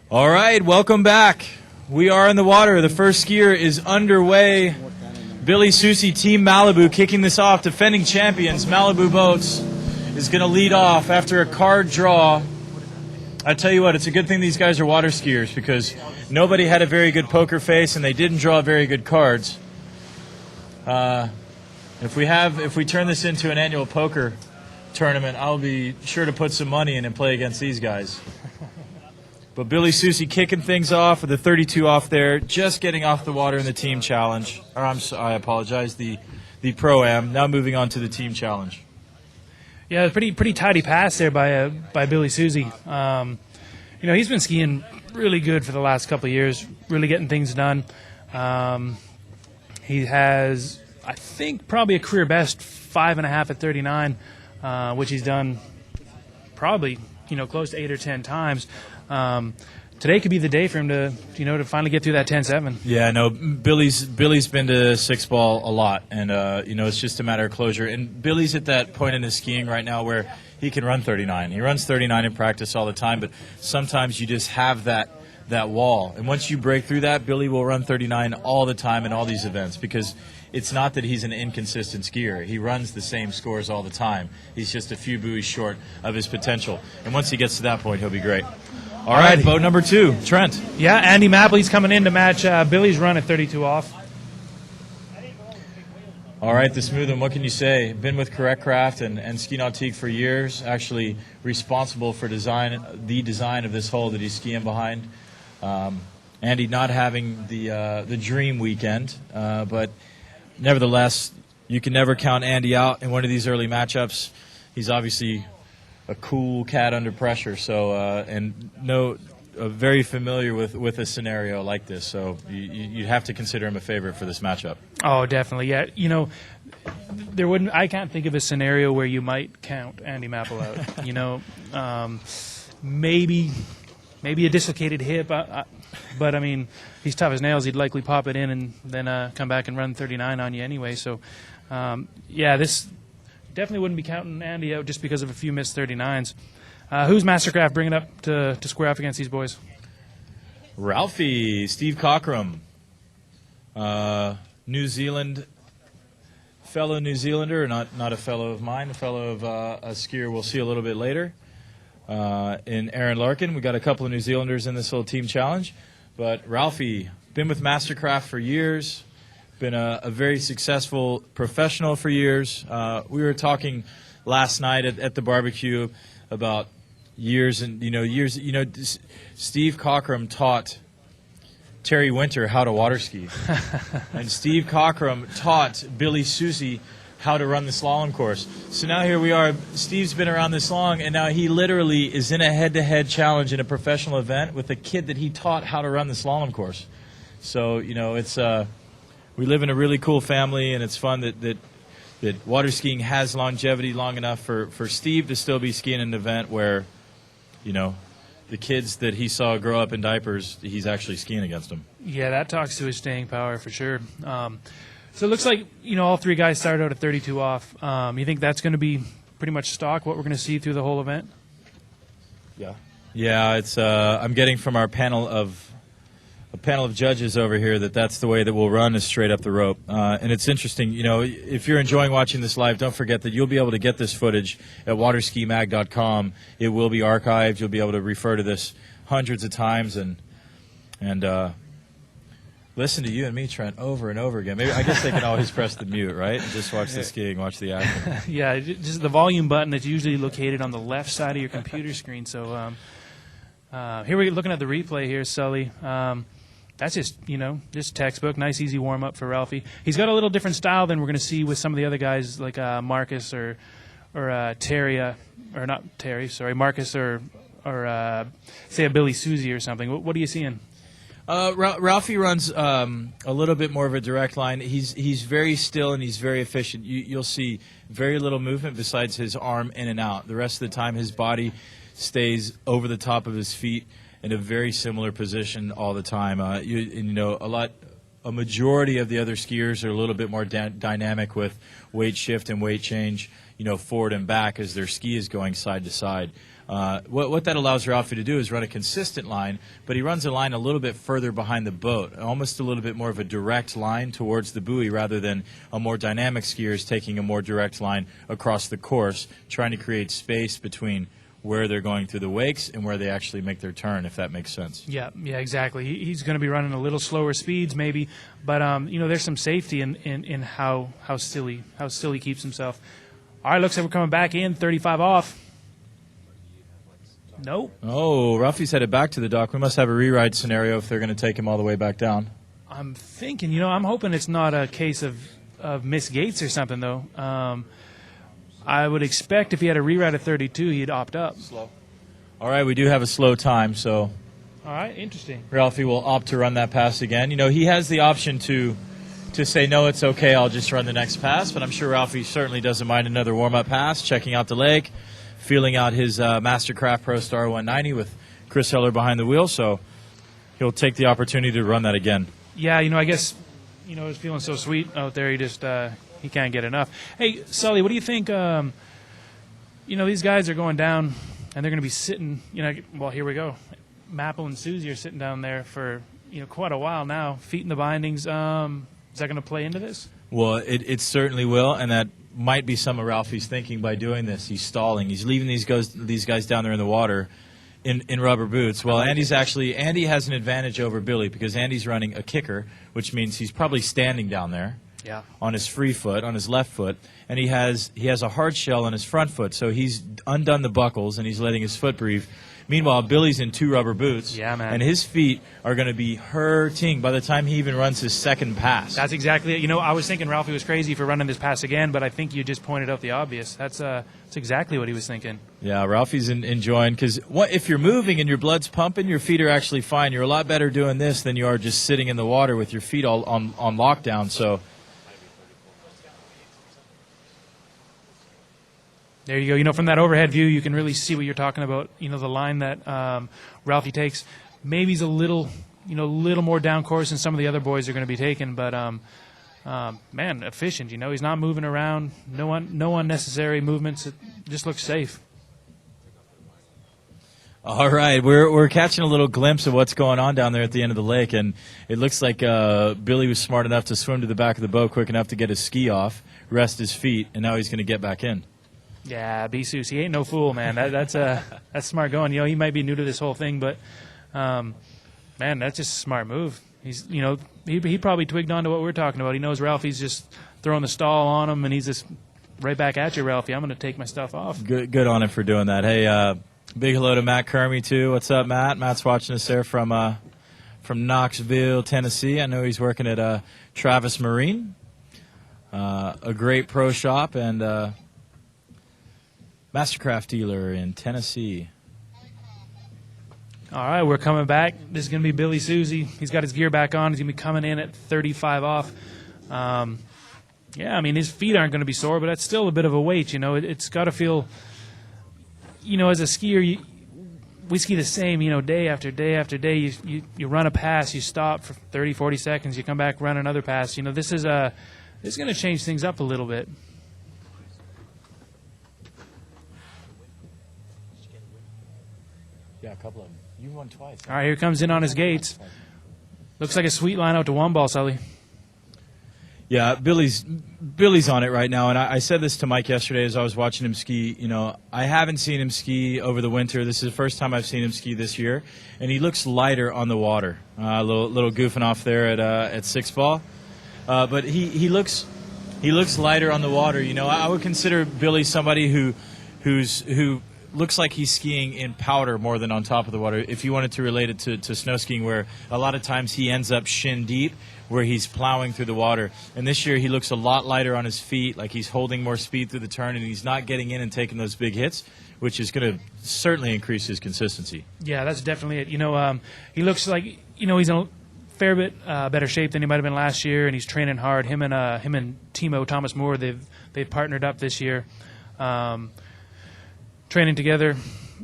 All right, welcome back. We are in the water. The first skier is underway. Billy Susi, Team Malibu, kicking this off. Defending champions, Malibu Boats, is going to lead off after a card draw. I tell you what, it's a good thing these guys are water skiers because nobody had a very good poker face and they didn't draw very good cards. If we turn this into an annual poker tournament, I'll be sure to put some money in and play against these guys. But Billy Susi kicking things off with the 32 off there, just getting off the water in the team challenge. I apologize, the Pro-Am. Now moving on to the team challenge. Yeah, pretty tidy pass there by Billy Susi. He's been skiing really good for the last couple of years, really getting things done. He has, I think, probably a career best 5.5 at 39, which he's done probably close to 8 or 10 times. Today could be the day for him to finally get through that 10.7. Yeah, no, Billy's been to six ball a lot, and it's just a matter of closure. And Billy's at that point in his skiing right now where he can run 39. He runs 39 in practice all the time, but sometimes you just have that wall. And once you break through that, Billy will run 39 all the time in all these events because it's not that he's an inconsistent skier. He runs the same scores all the time. He's just a few buoys short of his potential. And once he gets to that point, he'll be great. All right, boat number 2, Trent. Yeah, Andy Mapley's coming in to match Billy's run at 32 off. All right, the smooth one, what can you say? Been with Correct Craft and Ski Nautique for years, actually responsible for the design of this hole that he's skiing behind. Andy not having the dream weekend, but nevertheless, you can never count Andy out in one of these early matchups. He's obviously a cool cat under pressure, so very familiar with a scenario like this. So you have to consider him a favorite for this matchup. Oh, definitely. Yeah, I can't think of a scenario where you might count Andy Maple out. Maybe a dislocated hip, but I mean, he's tough as nails. He'd likely pop it in and then come back and run 39 on you anyway. So, this definitely wouldn't be counting Andy out just because of a few missed 39s. Who's Mastercraft bringing up to square off against these boys? Ralphie, Steve Cockram, New Zealand, fellow New Zealander, not a fellow of mine, a fellow of a skier we'll see a little bit later. In Aaron Larkin, we got a couple of New Zealanders in this little team challenge, but Ralphie, been with Mastercraft for years, been a very successful professional for years. We were talking last night at the barbecue about years. Steve Cockram taught Terry Winter how to water ski, and Steve Cockram taught Billy Susi how to run the slalom course. So now here we are. Steve's been around this long, and now he literally is in a head-to-head challenge in a professional event with a kid that he taught how to run the slalom course. So it's we live in a really cool family, and it's fun that water skiing has longevity long enough for Steve to still be skiing an event where, the kids that he saw grow up in diapers, he's actually skiing against them. Yeah, that talks to his staying power for sure. So it looks like, all three guys started out at 32 off. You think that's going to be pretty much stock, what we're going to see through the whole event? Yeah. Yeah, it's I'm getting from our panel of judges over here that's the way that we'll run is straight up the rope. And it's interesting, if you're enjoying watching this live, don't forget that you'll be able to get this footage at waterskimag.com. It will be archived. You'll be able to refer to this hundreds of times and listen to you and me, Trent, over and over again. Maybe I guess they can always press the mute, right? And just watch the skiing, watch the action. Yeah, just the volume button that's usually located on the left side of your computer screen. So here we're looking at the replay here, Sully. That's just textbook, nice easy warm up for Ralphie. He's got a little different style than we're going to see with some of the other guys like Marcus or Terry, or not Terry, sorry, Marcus or say a Billy Susi or something. What are you seeing? Ralphie runs a little bit more of a direct line. He's very still and he's very efficient. You'll see very little movement besides his arm in and out. The rest of the time, his body stays over the top of his feet in a very similar position all the time. A majority of the other skiers are a little bit more dynamic with weight shift and weight change, forward and back as their ski is going side to side. What that allows Ralphie to do is run a consistent line, but he runs a line a little bit further behind the boat, almost a little bit more of a direct line towards the buoy rather than a more dynamic skier is taking a more direct line across the course, trying to create space between where they're going through the wakes and where they actually make their turn, if that makes sense. Yeah, exactly. He's going to be running a little slower speeds maybe, but there's some safety in how still he keeps himself. All right, looks like we're coming back in, 35 off. Nope. Oh, Ralphie's headed back to the dock. We must have a reride scenario if they're going to take him all the way back down. I'm thinking, I'm hoping it's not a case of missed gates or something, though. I would expect if he had a reride at 32, he'd opt up. Slow. All right, we do have a slow time, so all right, interesting. Ralphie will opt to run that pass again. He has the option to say, no, it's okay, I'll just run the next pass, but I'm sure Ralphie certainly doesn't mind another warm-up pass, checking out the lake, feeling out his Mastercraft Pro Star 190 with Chris Heller behind the wheel, so he'll take the opportunity to run that again. Yeah, I guess, he's feeling so sweet out there, he just he can't get enough. Hey, Sully, what do you think, these guys are going down, and they're going to be sitting, well, here we go. Maple and Susie are sitting down there for, quite a while now, feet in the bindings. Is that going to play into this? Well, it certainly will, and that might be some of Ralphie's thinking by doing this. He's stalling. He's leaving these guys down there in the water in rubber boots. Well, Andy has an advantage over Billy because Andy's running a kicker, which means he's probably standing down there on his free foot, on his left foot, and he has a hard shell on his front foot, so he's undone the buckles and he's letting his foot breathe. Meanwhile, Billy's in 2 rubber boots, and his feet are going to be hurting by the time he even runs his second pass. That's exactly it. I was thinking Ralphie was crazy for running this pass again, but I think you just pointed out the obvious. That's exactly what he was thinking. Yeah, Ralphie's enjoying, because if you're moving and your blood's pumping, your feet are actually fine. You're a lot better doing this than you are just sitting in the water with your feet all on lockdown. So there you go. From that overhead view, you can really see what you're talking about. The line that Ralphie takes, maybe he's a little more down course than some of the other boys are going to be taking, but man, efficient. He's not moving around. No unnecessary movements. It just looks safe. All right, we're catching a little glimpse of what's going on down there at the end of the lake, and it looks like Billy was smart enough to swim to the back of the boat quick enough to get his ski off, rest his feet, and now he's going to get back in. Yeah, B-Seuss, he ain't no fool, man. That's smart going. He might be new to this whole thing, but man, that's just a smart move. He's, he probably twigged on to what we're talking about. He knows Ralphie's just throwing the stall on him, and he's just right back at you, Ralphie. I'm going to take my stuff off. Good on him for doing that. Hey, big hello to Matt Kermy too. What's up, Matt? Matt's watching us there from Knoxville, Tennessee. I know he's working at Travis Marine, a great pro shop and Mastercraft dealer in Tennessee. All right, we're coming back. This is going to be Billy Susie. He's got his gear back on. He's going to be coming in at 35 off. His feet aren't going to be sore, but that's still a bit of a weight. It's got to feel, as a skier, we ski the same, day after day after day. You run a pass, you stop for 30, 40 seconds, you come back, run another pass. This is going to change things up a little bit. Yeah, a couple of them. You won twice. All right, here comes in on his gates. Looks like a sweet line out to 1 ball, Sully. Yeah, Billy's on it right now, and I said this to Mike yesterday as I was watching him ski. I haven't seen him ski over the winter. This is the first time I've seen him ski this year, and he looks lighter on the water. A little goofing off there at 6 ball, but he looks lighter on the water. I would consider Billy somebody who looks like he's skiing in powder more than on top of the water. If you wanted to relate it to snow skiing, where a lot of times he ends up shin deep, where he's plowing through the water. And this year he looks a lot lighter on his feet, like he's holding more speed through the turn, and he's not getting in and taking those big hits, which is going to certainly increase his consistency. Yeah, that's definitely it. He looks like, he's in a fair bit better shape than he might have been last year, and he's training hard. Him and Timo Thomas Moore, they've partnered up this year. Training together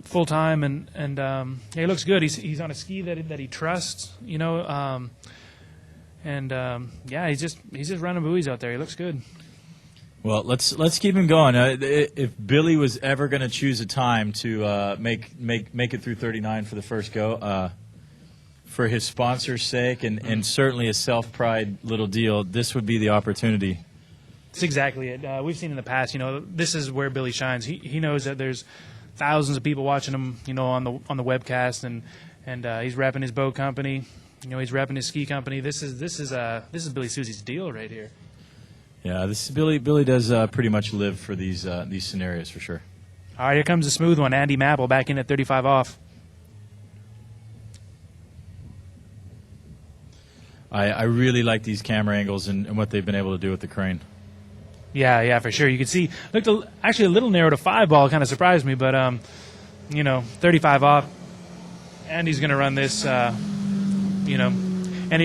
full time, and he looks good. He's on a ski that he trusts, he's just running buoys out there. He looks good. Well, let's keep him going. If Billy was ever going to choose a time to make it through 39 for the first go, for his sponsor's sake and certainly a self-pride little deal, this would be the opportunity. That's exactly it. We've seen in the past, this is where Billy shines. He knows that there's thousands of people watching him, on the webcast, and he's repping his boat company. He's repping his ski company. This is Billy Susie's deal right here. Yeah, this is Billy. Billy does pretty much live for these scenarios for sure. All right, here comes the smooth one. Andy Mapple back in at 35 off. I really like these camera angles and what they've been able to do with the crane. Yeah, for sure. You can see, looked actually a little narrow to 5-ball. Kind of surprised me, but 35 off. Andy's going to run this, any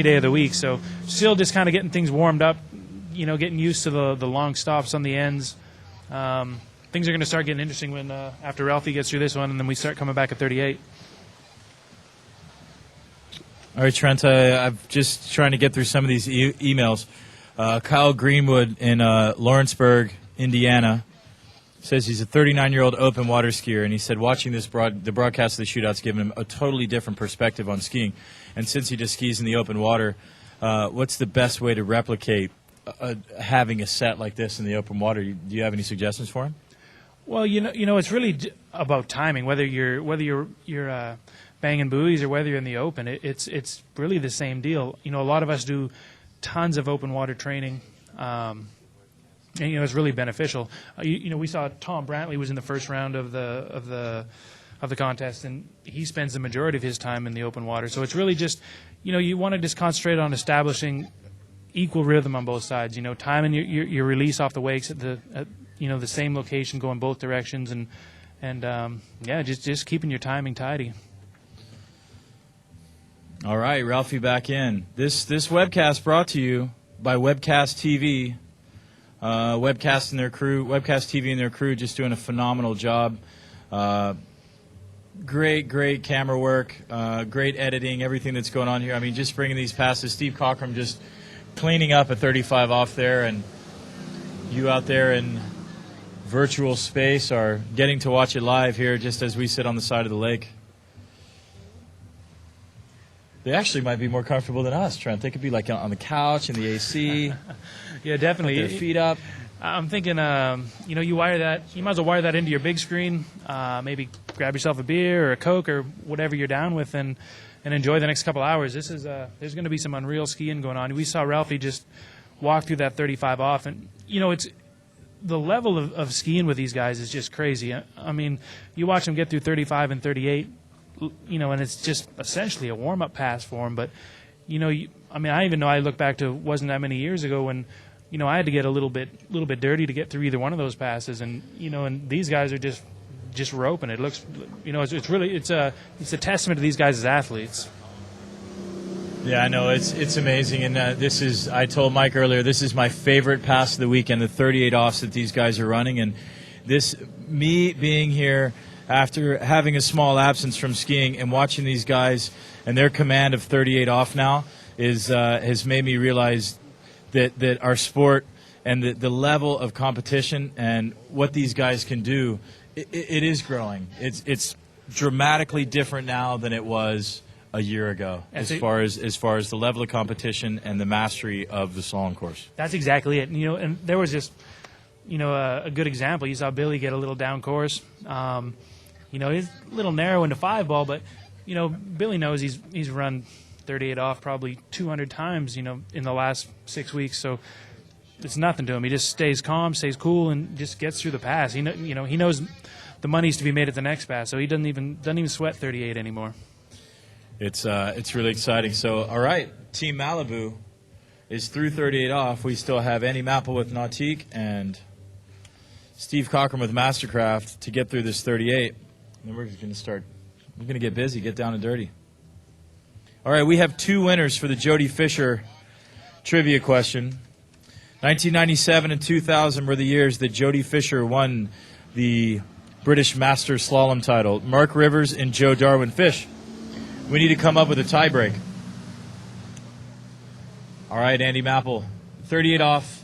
day of the week. So still just kind of getting things warmed up. Getting used to the long stops on the ends. Things are going to start getting interesting when after Ralphie gets through this one, and then we start coming back at 38. All right, Trent, I'm just trying to get through some of these emails. Kyle Greenwood in Lawrenceburg, Indiana, says he's a 39-year-old open water skier, and he said watching the broadcast of the shootouts given him a totally different perspective on skiing. And since he just skis in the open water, what's the best way to replicate having a set like this in the open water? Do you have any suggestions for him? Well, it's really about timing. Whether you're banging buoys or whether you're in the open, it's really the same deal. A lot of us do tons of open water training, and it's really beneficial. We saw Tom Brantley was in the first round of the contest, and he spends the majority of his time in the open water. So it's really just, you want to just concentrate on establishing equal rhythm on both sides. Timing your release off the wakes at the same location, going both directions, and just keeping your timing tidy. All right, Ralphie back in. This webcast brought to you by Webcast TV. Webcast TV and their crew just doing a phenomenal job. Great camera work, great editing, everything that's going on here. I mean, just bringing these passes. Steve Cockram just cleaning up at 35 off there, and you out there in virtual space are getting to watch it live here just as we sit on the side of the lake. They actually might be more comfortable than us, Trent. They could be like on the couch in the AC. Yeah, definitely. With their feet up. I'm thinking, you wire that. You might as well wire that into your big screen. Maybe grab yourself a beer or a Coke or whatever you're down with, and enjoy the next couple hours. This is there's going to be some unreal skiing going on. We saw Ralphie just walk through that 35 off, and it's the level of skiing with these guys is just crazy. I mean, you watch them get through 35 and 38. And it's just essentially a warm-up pass for them. But, I even know I look back to wasn't that many years ago when, I had to get a little bit dirty to get through either one of those passes. And, and these guys are just roping. It looks, it's really it's a testament to these guys as athletes. Yeah, I know it's amazing, and I told Mike earlier, this is my favorite pass of the weekend, the 38 offs that these guys are running, and me being here after having a small absence from skiing and watching these guys and their command of 38 off now has made me realize that our sport and the level of competition and what these guys can do, it is growing. It's dramatically different now than it was a year ago as far as the level of competition and the mastery of the slalom course. That's exactly it. And there was just a good example. You saw Billy get a little down course. He's a little narrow into 5-ball, but Billy knows he's run 38 off probably 200 times in the last 6 weeks. So it's nothing to him. He just stays calm, stays cool, and just gets through the pass. He knows the money's to be made at the next pass, so he doesn't even sweat 38 anymore. It's really exciting. So, all right, Team Malibu is through 38 off. We still have Andy Mapple with Nautique and Steve Cockram with Mastercraft to get through this 38. And then we're going to get busy, get down and dirty. All right, we have 2 winners for the Jody Fisher trivia question. 1997 and 2000 were the years that Jody Fisher won the British Masters Slalom title. Mark Rivers and Joe Darwin. Fish, we need to come up with a tie break. All right, Andy Mapple, 38 off.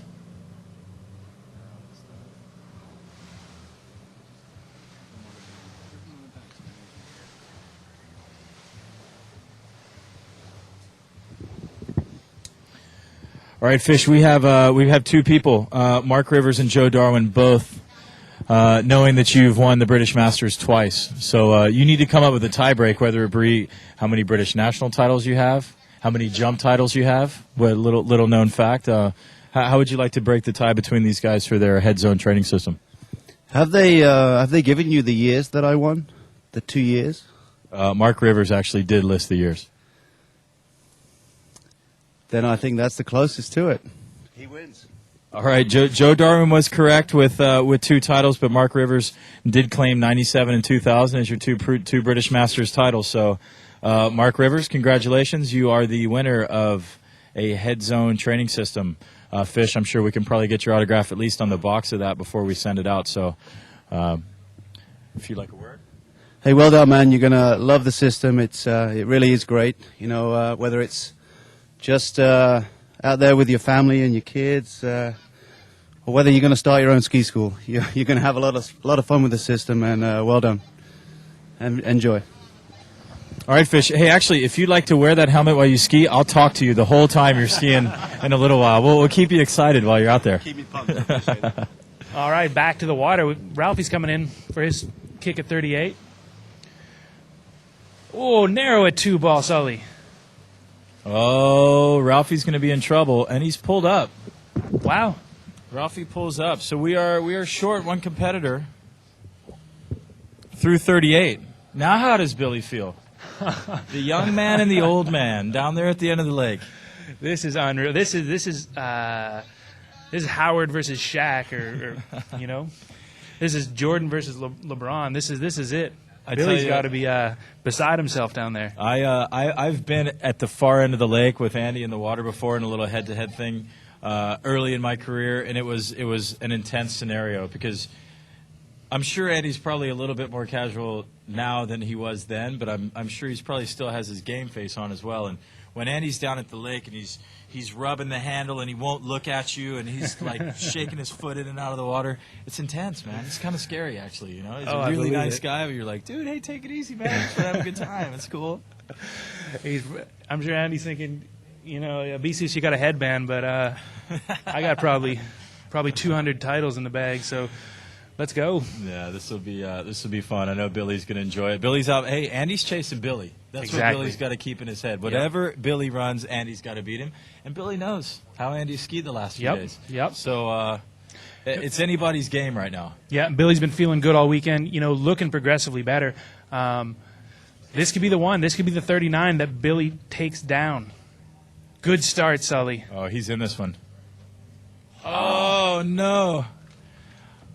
All right, Fish, we have two people, Mark Rivers and Joe Darwin, both knowing that you've won the British Masters twice. So you need to come up with a tie break, whether it be how many British national titles you have, how many jump titles you have. What little known fact. How would you like to break the tie between these guys for their head zone training system? Have they given you the years that I won? The 2 years? Mark Rivers actually did list the years. Then I think that's the closest to it. He wins. All right, Joe Darwin was correct with 2 titles, but Mark Rivers did claim 97 and 2000 as your two British Masters titles. So, Mark Rivers, congratulations. You are the winner of a head zone training system. Fish, I'm sure we can probably get your autograph at least on the box of that before we send it out. So, if you'd like a word. Hey, well done, man. You're going to love the system. It really is great. You know, whether it's just out there with your family and your kids, or whether you're going to start your own ski school, you're going to have a lot of fun with the system. And well done, and enjoy. All right, Fish. Hey, actually, if you'd like to wear that helmet while you ski, I'll talk to you the whole time you're skiing in a little while. We'll keep you excited while you're out there. Keep me pumped. I appreciate it. All right, back to the water. Ralphie's coming in for his kick at 38. Oh, narrow at 2 ball, Sully. Oh, Ralphie's going to be in trouble, and he's pulled up. Wow. Ralphie pulls up. So we are short one competitor through 38. Now how does Billy feel? The young man and the old man down there at the end of the lake. This is unreal. This is Howard versus Shaq, or you know, this is Jordan versus LeBron. This is it. Billy's got to be beside himself down there. I've been at the far end of the lake with Andy in the water before in a little head-to-head thing early in my career, and it was an intense scenario because I'm sure Andy's probably a little bit more casual now than he was then, but I'm sure he's probably still has his game face on as well. And when Andy's down at the lake and he's rubbing the handle and he won't look at you and he's like shaking his foot in and out of the water, it's intense, man. It's kind of scary, actually. You know, he's a really nice guy, but you're like, dude, hey, take it easy, man. Just have a good time. It's cool. I'm sure Andy's thinking, you know, BCC got a headband, but I got probably 200 titles in the bag, so. Let's go. Yeah, this will be fun. I know Billy's going to enjoy it. Billy's out. Hey, Andy's chasing Billy. That's exactly what Billy's got to keep in his head. Whatever Billy runs, Andy's got to beat him. And Billy knows how Andy skied the last few days. Yep. So it's anybody's game right now. Yeah, Billy's been feeling good all weekend. You know, looking progressively better. This could be the one. This could be the 39 that Billy takes down. Good start, Sully. Oh, he's in this one. Oh no.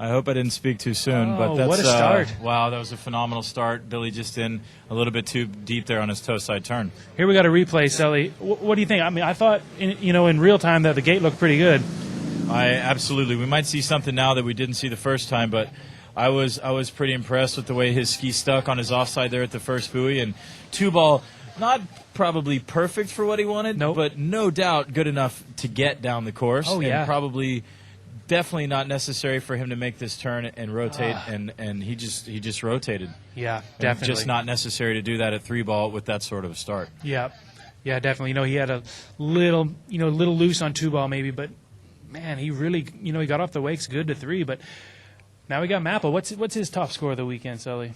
I hope I didn't speak too soon, but that's what a start. Wow, that was a phenomenal start. Billy just in a little bit too deep there on his toe side turn. Here we got a replay, Sully. What do you think? I mean, I thought in real time that the gate looked pretty good. Absolutely. We might see something now that we didn't see the first time, but I was pretty impressed with the way his ski stuck on his offside there at the first buoy, and 2-ball, not probably perfect for what he wanted, but no doubt good enough to get down the course. Oh, yeah. And probably definitely not necessary for him to make this turn and rotate, and he just rotated. Yeah, definitely. Just not necessary to do that at 3-ball with that sort of a start. Yeah, definitely. You know, he had a little loose on 2-ball maybe, but man, he really, he got off the wakes good to 3. But now we got Mapple. What's his top score of the weekend, Sully?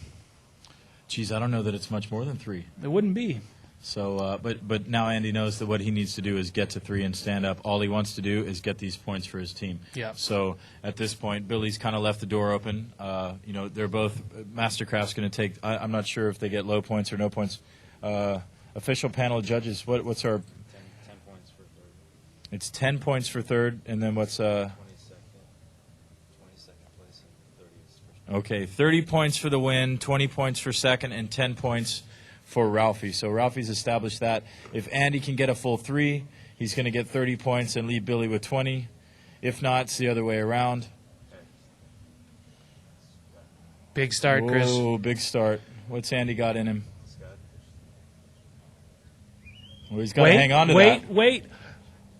Geez, I don't know that it's much more than 3. It wouldn't be. So, but now Andy knows that what he needs to do is get to 3 and stand up. All he wants to do is get these points for his team. Yeah. So at this point, Billy's kind of left the door open. They're both Mastercraft's going to take. I'm not sure if they get low points or no points. Official panel of judges. What's our? 10 points for third. It's 10 points for third, and then what's 22nd place and 30 is first. Okay, 30 points for the win, 20 points for second, and 10 points for Ralphie. So Ralphie's established that. If Andy can get a full 3, he's going to get 30 points and leave Billy with 20. If not, it's the other way around. Big start, Chris. Oh, big start. What's Andy got in him? Well, he's got to hang on to that. Wait.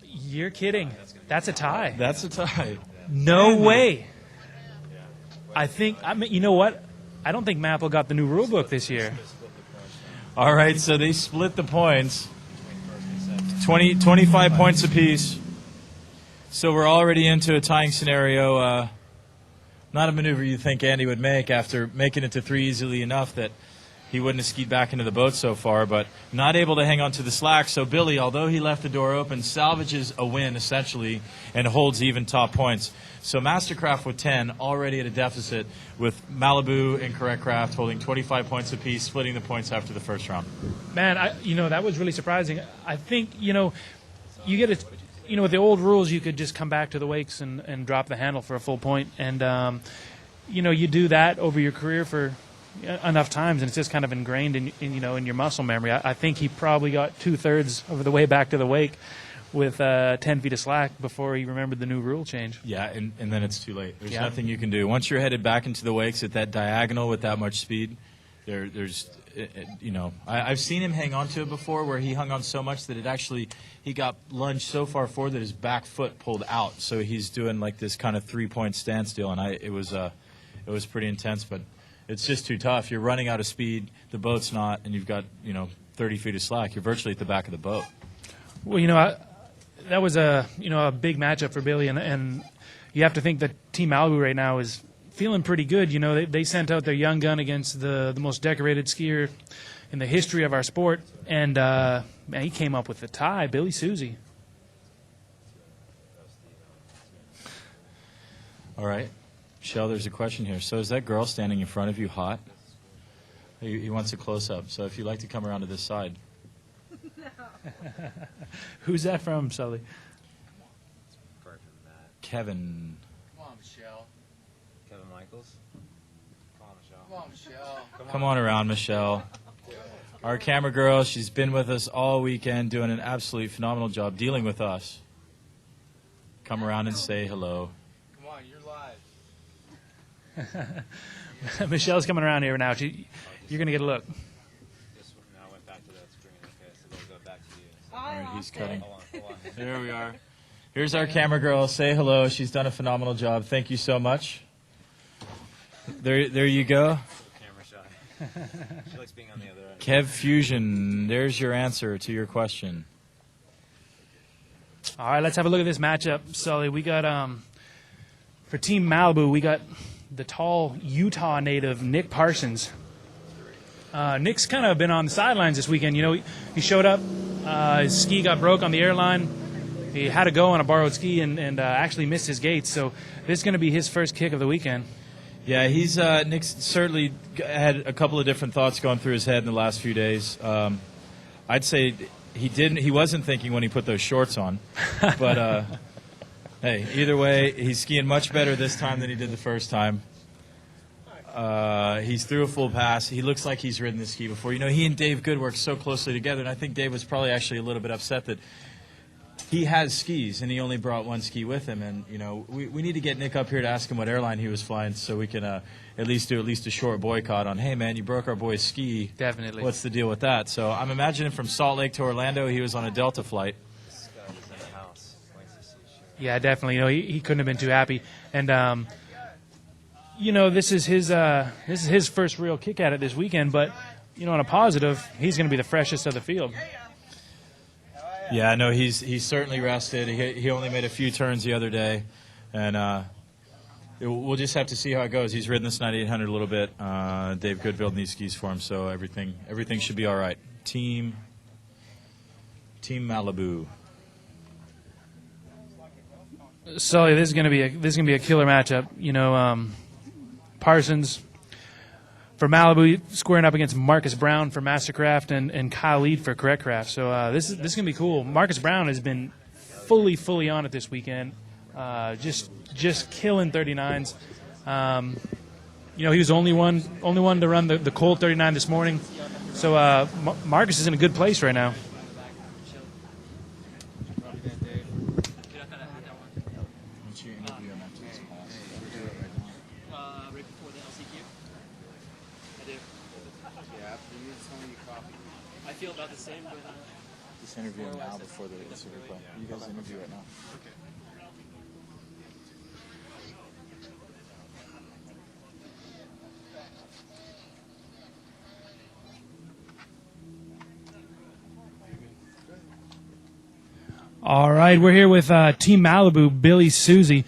You're kidding. That's a tie. That's a tie. No way. You know what? I don't think Mapple got the new rule book this year. All right, so they split the points. 25 points apiece. So we're already into a tying scenario. Not a maneuver you think Andy would make after making it to 3 easily enough that he wouldn't have skied back into the boat so far, but not able to hang on to the slack. So Billy, although he left the door open, salvages a win essentially and holds even top points. So Mastercraft with 10, already at a deficit, with Malibu and Correct Craft holding 25 points apiece, splitting the points after the first round. Man, that was really surprising. I think, you get it. With the old rules, you could just come back to the wakes and drop the handle for a full point. And, you do that over your career for enough times, and it's just kind of ingrained in your muscle memory. I think he probably got 2/3 of the way back to the wake with 10 feet of slack before he remembered the new rule change. Yeah, and then it's too late. There's nothing you can do. Once you're headed back into the wakes at that diagonal with that much speed, I've seen him hang on to it before where he hung on so much that he got lunged so far forward that his back foot pulled out. So he's doing like this kind of 3-point standstill, and it was pretty intense, but it's just too tough. You're running out of speed, the boat's not, and you've got 30 feet of slack. You're virtually at the back of the boat. Well, that was a big matchup for Billy, and you have to think that Team Malibu right now is feeling pretty good. They sent out their young gun against the most decorated skier in the history of our sport, and he came up with the tie, Billy Susie. All right. Michelle, there's a question here. So is that girl standing in front of you hot? He wants a close-up, so if you'd like to come around to this side. Who's that from, Sully? Kevin. Come on, Michelle. Kevin Michaels. Come on, Michelle. Come on, Michelle. Come on around, Michelle. Our camera girl, she's been with us all weekend doing an absolutely phenomenal job dealing with us. Come around and say hello. Come on, you're live. Michelle's coming around here now. You're going to get a look. This one now went back to that screen. Okay, so they'll go back to you. So, All right, he's cutting. hold on. There we are. Here's our camera girl. Say hello. She's done a phenomenal job. Thank you so much. There you go. Camera shy. She likes being on the other end. Kev Fusion, there's your answer to your question. All right, let's have a look at this matchup, Sully. We got, for Team Malibu, we got the tall Utah native Nick Parsons. Nick's kind of been on the sidelines this weekend. He showed up, his ski got broke on the airline. He had to go on a borrowed ski and actually missed his gates. So this is going to be his first kick of the weekend. Yeah, Nick's certainly had a couple of different thoughts going through his head in the last few days. I'd say he wasn't thinking when he put those shorts on. But hey, either way, he's skiing much better this time than he did the first time. He's through a full pass. He looks like he's ridden the ski before. He and Dave Good work so closely together, and I think Dave was probably actually a little bit upset that he has skis and he only brought one ski with him. And we need to get Nick up here to ask him what airline he was flying, so we can at least do a short boycott on, hey man, you broke our boy's ski. Definitely. What's the deal with that? So I'm imagining from Salt Lake to Orlando, he was on a Delta flight. This guy is in the house. Likes to see a shirt. Yeah, definitely. He couldn't have been too happy. And this is his first real kick at it this weekend. But on a positive, he's going to be the freshest of the field. Yeah, no, he's certainly rested. He only made a few turns the other day, and we'll just have to see how it goes. He's ridden this 9800 a little bit. Dave Good building these skis for him, so everything should be all right. Team Malibu. Sully, this is going to be a killer matchup. Parsons for Malibu squaring up against Marcus Brown for Mastercraft and Kyle Lead for Correct Craft. So this is going to be cool. Marcus Brown has been fully on it this weekend. Just killing 39s. He was only one to run the cold 39 this morning. So Marcus is in a good place right now. Right before the LCQ? I do. Yeah, after you tell me coffee. I feel about the same, but Just interview him now before the interview play. You guys interview right now. All right, we're here with Team Malibu, Billy Susie.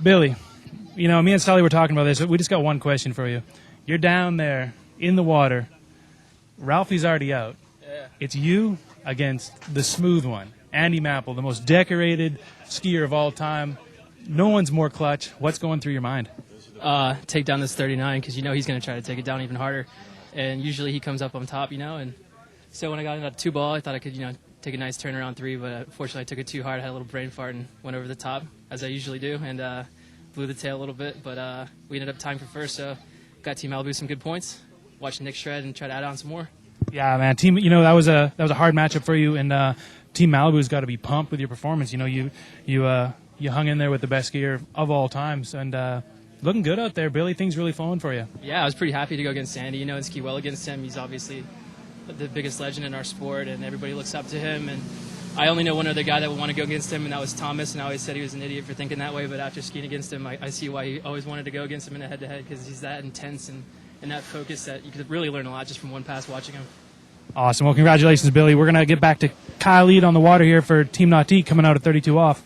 Billy, you know, me and Sully were talking about this. We just got one question for you. You're down there in the water. Ralphie's already out. Yeah. It's you against the smooth one, Andy Mapple, the most decorated skier of all time. No one's more clutch. What's going through your mind? Take down this 39 because you know he's going to try to take it down even harder. And usually he comes up on top, you know. And so when I got into that 2-ball, I thought I could, you know, take a nice turn around 3, but unfortunately I took it too hard. I had a little brain fart and went over the top, as I usually do, and blew the tail a little bit. But we ended up tying for first, so got Team Malibu some good points. Watched Nick shred and try to add on some more. Yeah, man. Team, you know, that was a hard matchup for you, and Team Malibu's got to be pumped with your performance. You know, you hung in there with the best skier of all times, and looking good out there, Billy. Things really flowing for you. Yeah, I was pretty happy to go against Andy, you know, and ski well against him. He's obviously the biggest legend in our sport, and everybody looks up to him. And I only know one other guy that would want to go against him, and that was Thomas. And I always said he was an idiot for thinking that way, but after skiing against him, I see why he always wanted to go against him in a head-to-head, because he's that intense and that focus that you could really learn a lot just from one pass watching him. Awesome. Well, congratulations, Billy. We're going to get back to Kyle Ead on the water here for Team Nautique coming out at 32 off.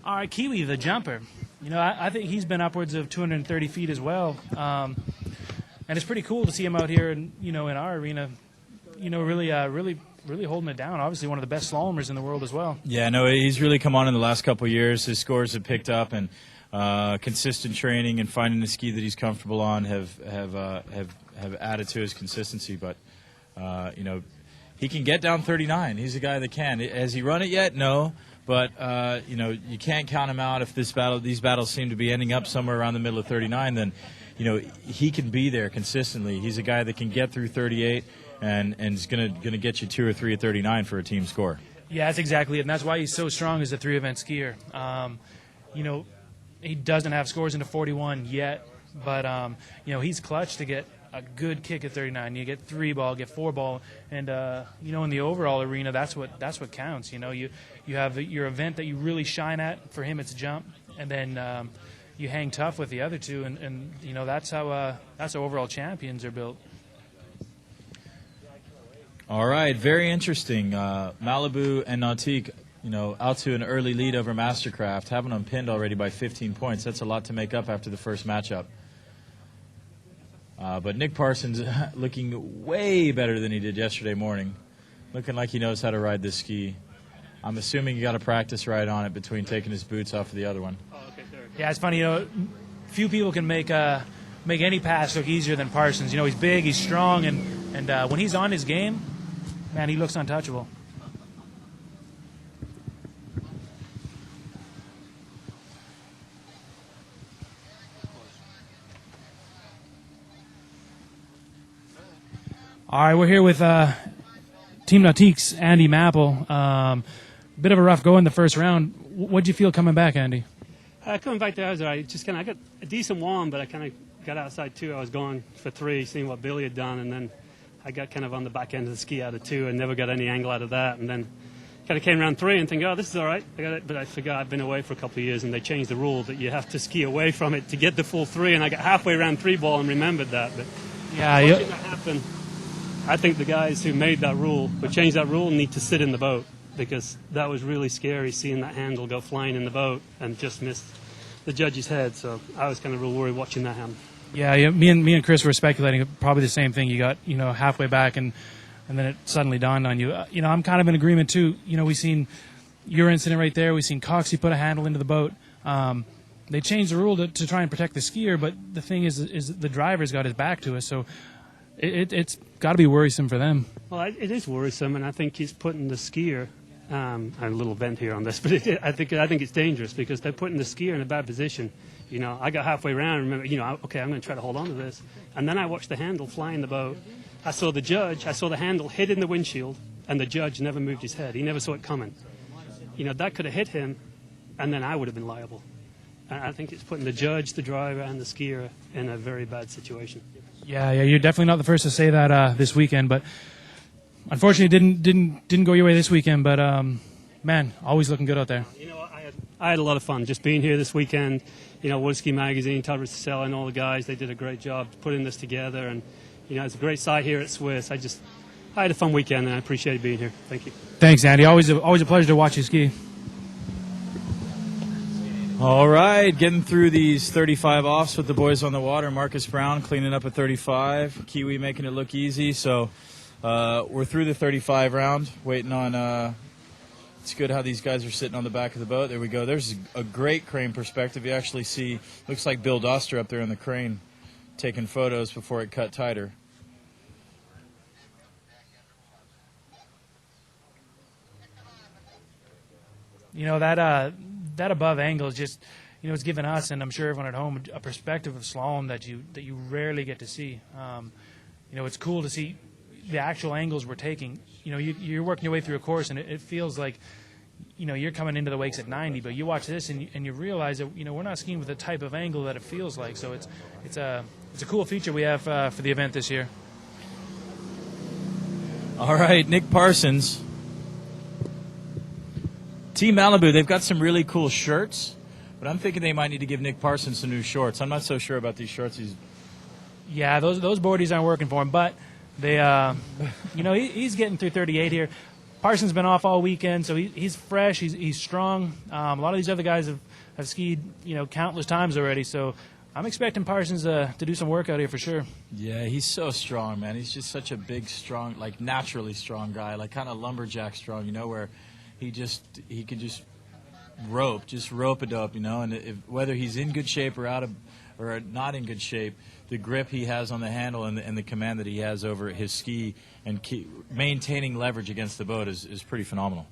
All right, Kiwi, the jumper. You know, I think he's been upwards of 230 feet as well. And it's pretty cool to see him out here, in our arena, really holding it down. Obviously one of the best slalomers in the world as well. Yeah, no, he's really come on in the last couple of years. His scores have picked up, and consistent training and finding a ski that he's comfortable on have added to his consistency. But he can get down 39. He's a guy that can. Has he run it yet? No. But you can't count him out. If these battles seem to be ending up somewhere around the middle of 39, then he can be there consistently. He's a guy that can get through 38 and is gonna get you 2 or 3 at 39 for a team score. Yeah, that's exactly it, and that's why he's so strong as a 3-event skier. He doesn't have scores into 41 yet, but he's clutch to get a good kick at 39. You get 3-ball, get 4-ball, and in the overall arena, that's what counts. You have your event that you really shine at. For him, it's jump, and then you hang tough with the other two, and that's how overall champions are built. All right, very interesting. Malibu and Nautique, out to an early lead over Mastercraft, having them pinned already by 15 points. That's a lot to make up after the first matchup. But Nick Parsons looking way better than he did yesterday morning. Looking like he knows how to ride this ski. I'm assuming you got to practice ride on it between taking his boots off of the other one. Oh, okay, sure. Yeah, it's funny. Few people can make any pass look easier than Parsons. He's big, he's strong, and when he's on his game, man, he looks untouchable. All right, we're here with Team Nautique's Andy Mapple. Bit of a rough go in the first round. What'd you feel coming back, Andy? Coming back there, I was all right. I got a decent one, but I kind of got outside 2. I was going for 3, seeing what Billy had done, and then I got kind of on the back end of the ski out of 2 and never got any angle out of that. And then kind of came around 3 and think, oh, this is all right. I got it, but I forgot I've been away for a couple of years, and they changed the rule that you have to ski away from it to get the full 3. And I got halfway around 3-ball and remembered that. But watching that happen, I think the guys who made that rule, who changed that rule, need to sit in the boat, because that was really scary, seeing that handle go flying in the boat and just missed the judge's head. So I was kind of real worried watching that happen. Yeah, me and Chris were speculating probably the same thing. You got halfway back and then it suddenly dawned on you. I'm kind of in agreement too. We've seen your incident right there. We've seen Coxie put a handle into the boat. They changed the rule to try and protect the skier, but the thing is the driver's got his back to us, so it's got to be worrisome for them. Well, it is worrisome, and I think he's putting the skier. A little vent here on this, but I think it's dangerous because they're putting the skier in a bad position. I got halfway around and remember, okay, I'm going to try to hold on to this. And then I watched the handle fly in the boat. I saw the handle hit in the windshield, and the judge never moved his head. He never saw it coming. That could have hit him, and then I would have been liable. And I think it's putting the judge, the driver, and the skier in a very bad situation. Yeah, you're definitely not the first to say that this weekend, but unfortunately didn't go your way this weekend. But man, always looking good out there. I had a lot of fun just being here this weekend. Water Ski Magazine, Todd Russell, and all the guys, they did a great job putting this together. And it's a great site here at Swiss. I had a fun weekend, and I appreciate being here. Thank you. Thanks, Andy. Always a pleasure to watch you ski. All right, getting through these 35 offs with the boys on the water. Marcus Brown cleaning up at 35. Kiwi making it look easy. So we're through the 35 round, waiting on it's good how these guys are sitting on the back of the boat. There we go. There's a great crane perspective. You actually see, looks like Bill Doster up there in the crane taking photos before it cut tighter. You know, that above angle is just, you know, it's given us, and I'm sure everyone at home, a perspective of slalom that you rarely get to see. You know, it's cool to see the actual angles we're taking. You know, you're working your way through a course, and it feels like, you know, you're coming into the wakes at 90, but you watch this and you realize that, you know, we're not skiing with the type of angle that it feels like. So it's a cool feature we have for the event this year. All right, Nick Parsons. Team Malibu, they've got some really cool shirts, but I'm thinking they might need to give Nick Parsons some new shorts. I'm not so sure about these shorts. Yeah, those boardies aren't working for him, but they, you know, he's getting through 38 here. Parsons been off all weekend, so he's fresh, he's strong. A lot of these other guys have skied, you know, countless times already, so I'm expecting Parsons to do some work out here for sure. Yeah, he's so strong, man. He's just such a big, strong, like naturally strong guy, like kind of lumberjack strong, you know, where he can just rope a dope, you know, and whether he's in good shape or not in good shape, the grip he has on the handle and the command that he has over his ski and maintaining leverage against the boat is pretty phenomenal.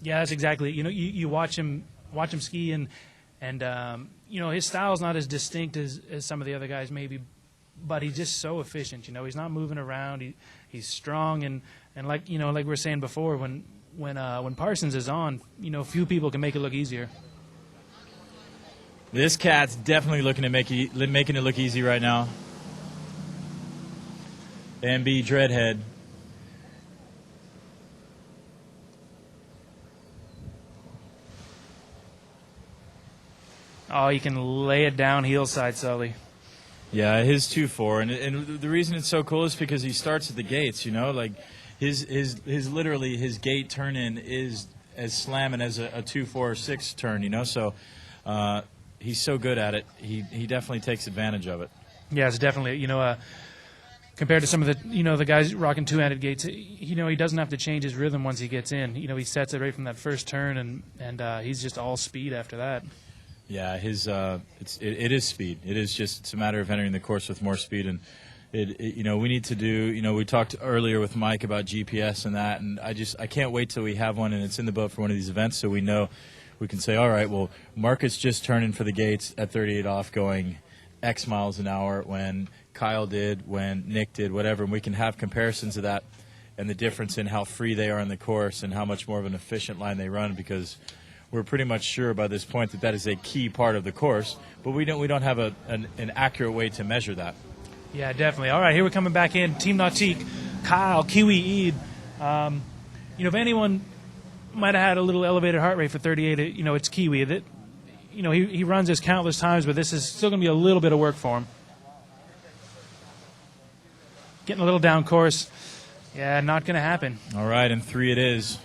Yeah, that's exactly. You know, you watch him ski and you know, his style's not as distinct as some of the other guys maybe, but he's just so efficient. You know, he's not moving around. He's strong and like, you know, like we were saying before, when Parsons is on, you know, few people can make it look easier. This cat's definitely looking to making it look easy right now. MB Dreadhead. Oh, you can lay it down heel side, Sully. Yeah, his 2.4, and the reason it's so cool is because he starts at the gates. You know, like his literally his gate turn in is as slamming as a 2.4.6 turn. You know, so he's so good at it. He definitely takes advantage of it. Yeah, it's definitely, you know, compared to some of the, you know, the guys rocking two-handed gates, you know, he doesn't have to change his rhythm once he gets in. You know, he sets it right from that first turn, and he's just all speed after that. Yeah, it is speed. It's a matter of entering the course with more speed, and you know, we need to do, you know, we talked earlier with Mike about GPS and that, and I can't wait till we have one and it's in the boat for one of these events, so we know we can say, all right, well, Marcus just turned in for the gates at 38 off going X miles an hour when Kyle did, when Nick did, whatever, and we can have comparisons of that and the difference in how free they are in the course and how much more of an efficient line they run, because we're pretty much sure by this point that is a key part of the course, but we don't have an accurate way to measure that. Yeah, definitely. All right, here we're coming back in. Team Nautique, Kyle, Kiwi, Eid. You know, if anyone might have had a little elevated heart rate for 38, you know, it's Kiwi. That, you know, he runs this countless times, but this is still going to be a little bit of work for him. Getting a little down course. Yeah, not going to happen. All right, and 3 it is.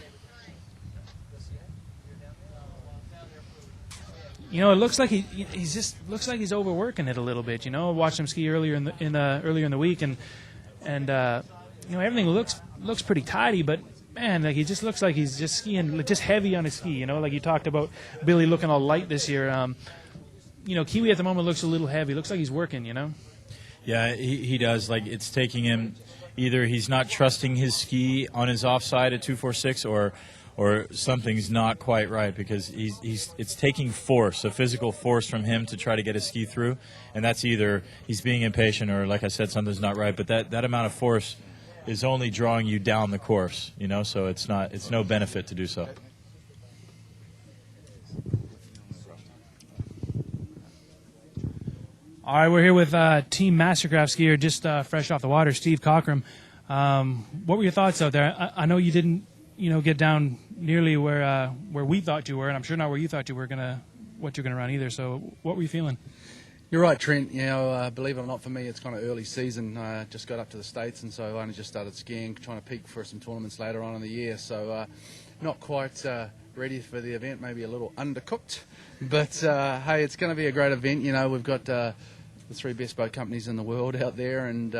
You know, it looks like he's overworking it a little bit. You know, I watched him ski earlier in the week, and you know, everything looks pretty tidy, but man, like he just looks like he's just skiing just heavy on his ski. You know, like you talked about Billy looking all light this year. You know, Kiwi at the moment looks a little heavy. Looks like he's working. You know. Yeah, he does. Like it's taking him. Either he's not trusting his ski on his offside at 2.46, or something's not quite right, because it's taking force, a physical force from him to try to get his ski through, and that's either he's being impatient or, like I said, something's not right. But that amount of force is only drawing you down the course, you know. So it's no benefit to do so. All right, we're here with Team Mastercraft skier, just fresh off the water, Steve Cockram. What were your thoughts out there? I know you didn't, you know, get down nearly where we thought you were, and I'm sure not where you thought you were what you're gonna run either. So, what were you feeling? You're right, Trent. You know, believe it or not, for me, it's kind of early season. I just got up to the States, and so I only just started skiing, trying to peak for some tournaments later on in the year. So not quite ready for the event, maybe a little undercooked. But, hey, it's going to be a great event. You know, we've got the 3 best boat companies in the world out there, and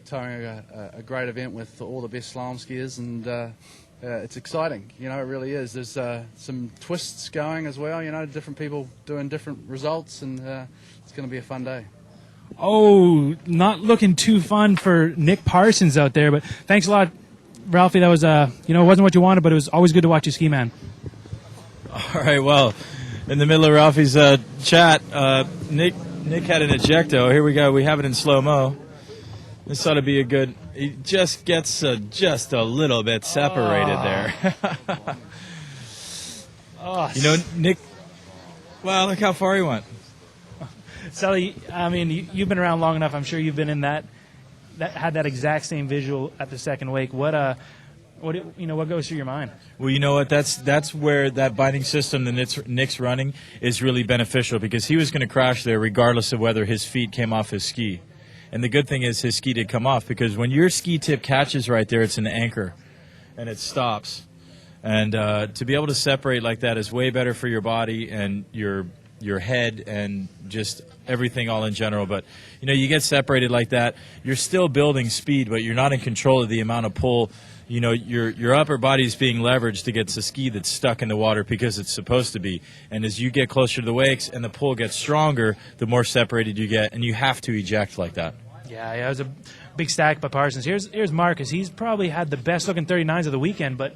towing a great event with all the best slalom skiers, and it's exciting. You know, it really is. There's some twists going as well, you know, different people doing different results, and it's going to be a fun day. Oh, not looking too fun for Nick Parsons out there, but thanks a lot, Ralphie. That was, it wasn't what you wanted, but it was always good to watch you ski, man. All right, well, in the middle of Ralphie's chat, Nick had an ejecto. Here we go. We have it in slow-mo. This ought to be a good... He just gets just a little bit separated there. You know, Nick... Well, look how far he went. Sully, I mean, you've been around long enough. I'm sure you've been in that had that exact same visual at the second wake. What goes through your mind? Well, you know what? That's where that binding system that Nick's running is really beneficial, because he was going to crash there regardless of whether his feet came off his ski. And the good thing is his ski did come off, because when your ski tip catches right there, it's an anchor, and it stops. And to be able to separate like that is way better for your body and your head and just everything all in general. But, you know, you get separated like that, you're still building speed, but you're not in control of the amount of pull. You know, your upper body is being leveraged against a ski that's stuck in the water because it's supposed to be. And as you get closer to the wakes and the pull gets stronger, the more separated you get, and you have to eject like that. Yeah, it was a big stack by Parsons. Here's Marcus. He's probably had the best-looking 39s of the weekend, but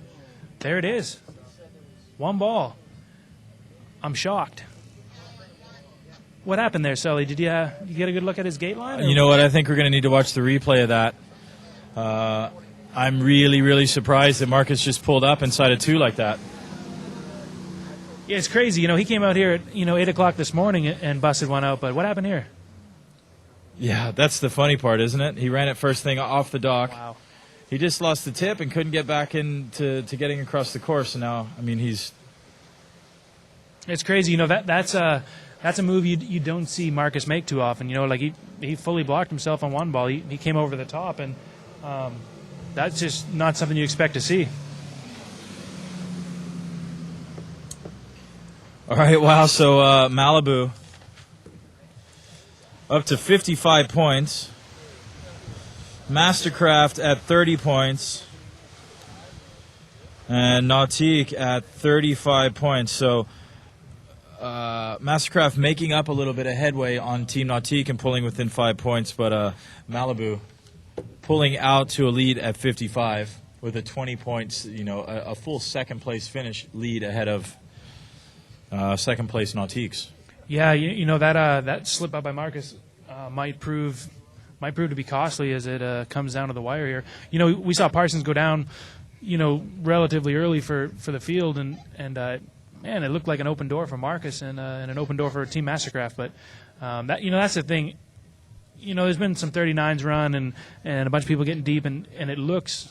there it is. One ball. I'm shocked. What happened there, Sully? Did you get a good look at his gate line? You know what? I think we're going to need to watch the replay of that. I'm really, really surprised that Marcus just pulled up inside of 2 like that. Yeah, it's crazy. You know, he came out here at 8 o'clock this morning and busted one out, but what happened here? Yeah, that's the funny part, isn't it? He ran it first thing off the dock. Wow. He just lost the tip and couldn't get back into getting across the course. And now, I mean, he's... It's crazy. You know, that's a move you don't see Marcus make too often. You know, like he fully blocked himself on one ball. He came over the top, and that's just not something you expect to see. All right, wow. So Malibu up to 55 points. Mastercraft at 30 points. And Nautique at 35 points. So Mastercraft making up a little bit of headway on Team Nautique and pulling within 5 points. But Malibu pulling out to a lead at 55 with a 20 points, a full second-place finish lead ahead of second-place Nautique's. Yeah, that slip up by Marcus might prove to be costly as it comes down to the wire here. You know, we saw Parsons go down, relatively early for the field, and man, it looked like an open door for Marcus and an open door for Team Mastercraft. But that's the thing. There's been some 39s run and a bunch of people getting deep, and it looks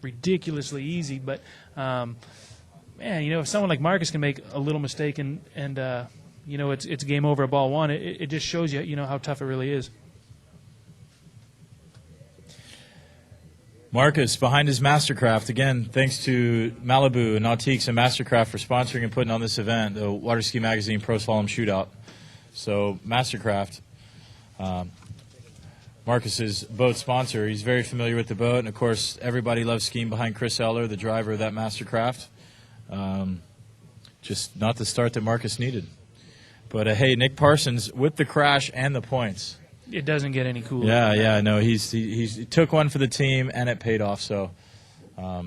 ridiculously easy. But man, if someone like Marcus can make a little mistake and it's game over at ball one, it just shows you how tough it really is. Marcus behind his Mastercraft again. Thanks to Malibu and Nautiques and Mastercraft for sponsoring and putting on this event, the Water Ski Magazine Pro Slalom Shootout. So Mastercraft, Marcus's boat sponsor. He's very familiar with the boat, and of course, everybody loves skiing behind Chris Eller, the driver of that Mastercraft. Just not the start that Marcus needed. But hey, Nick Parsons with the crash and the points. It doesn't get any cooler. Yeah, no, he took one for the team and it paid off. So, yeah,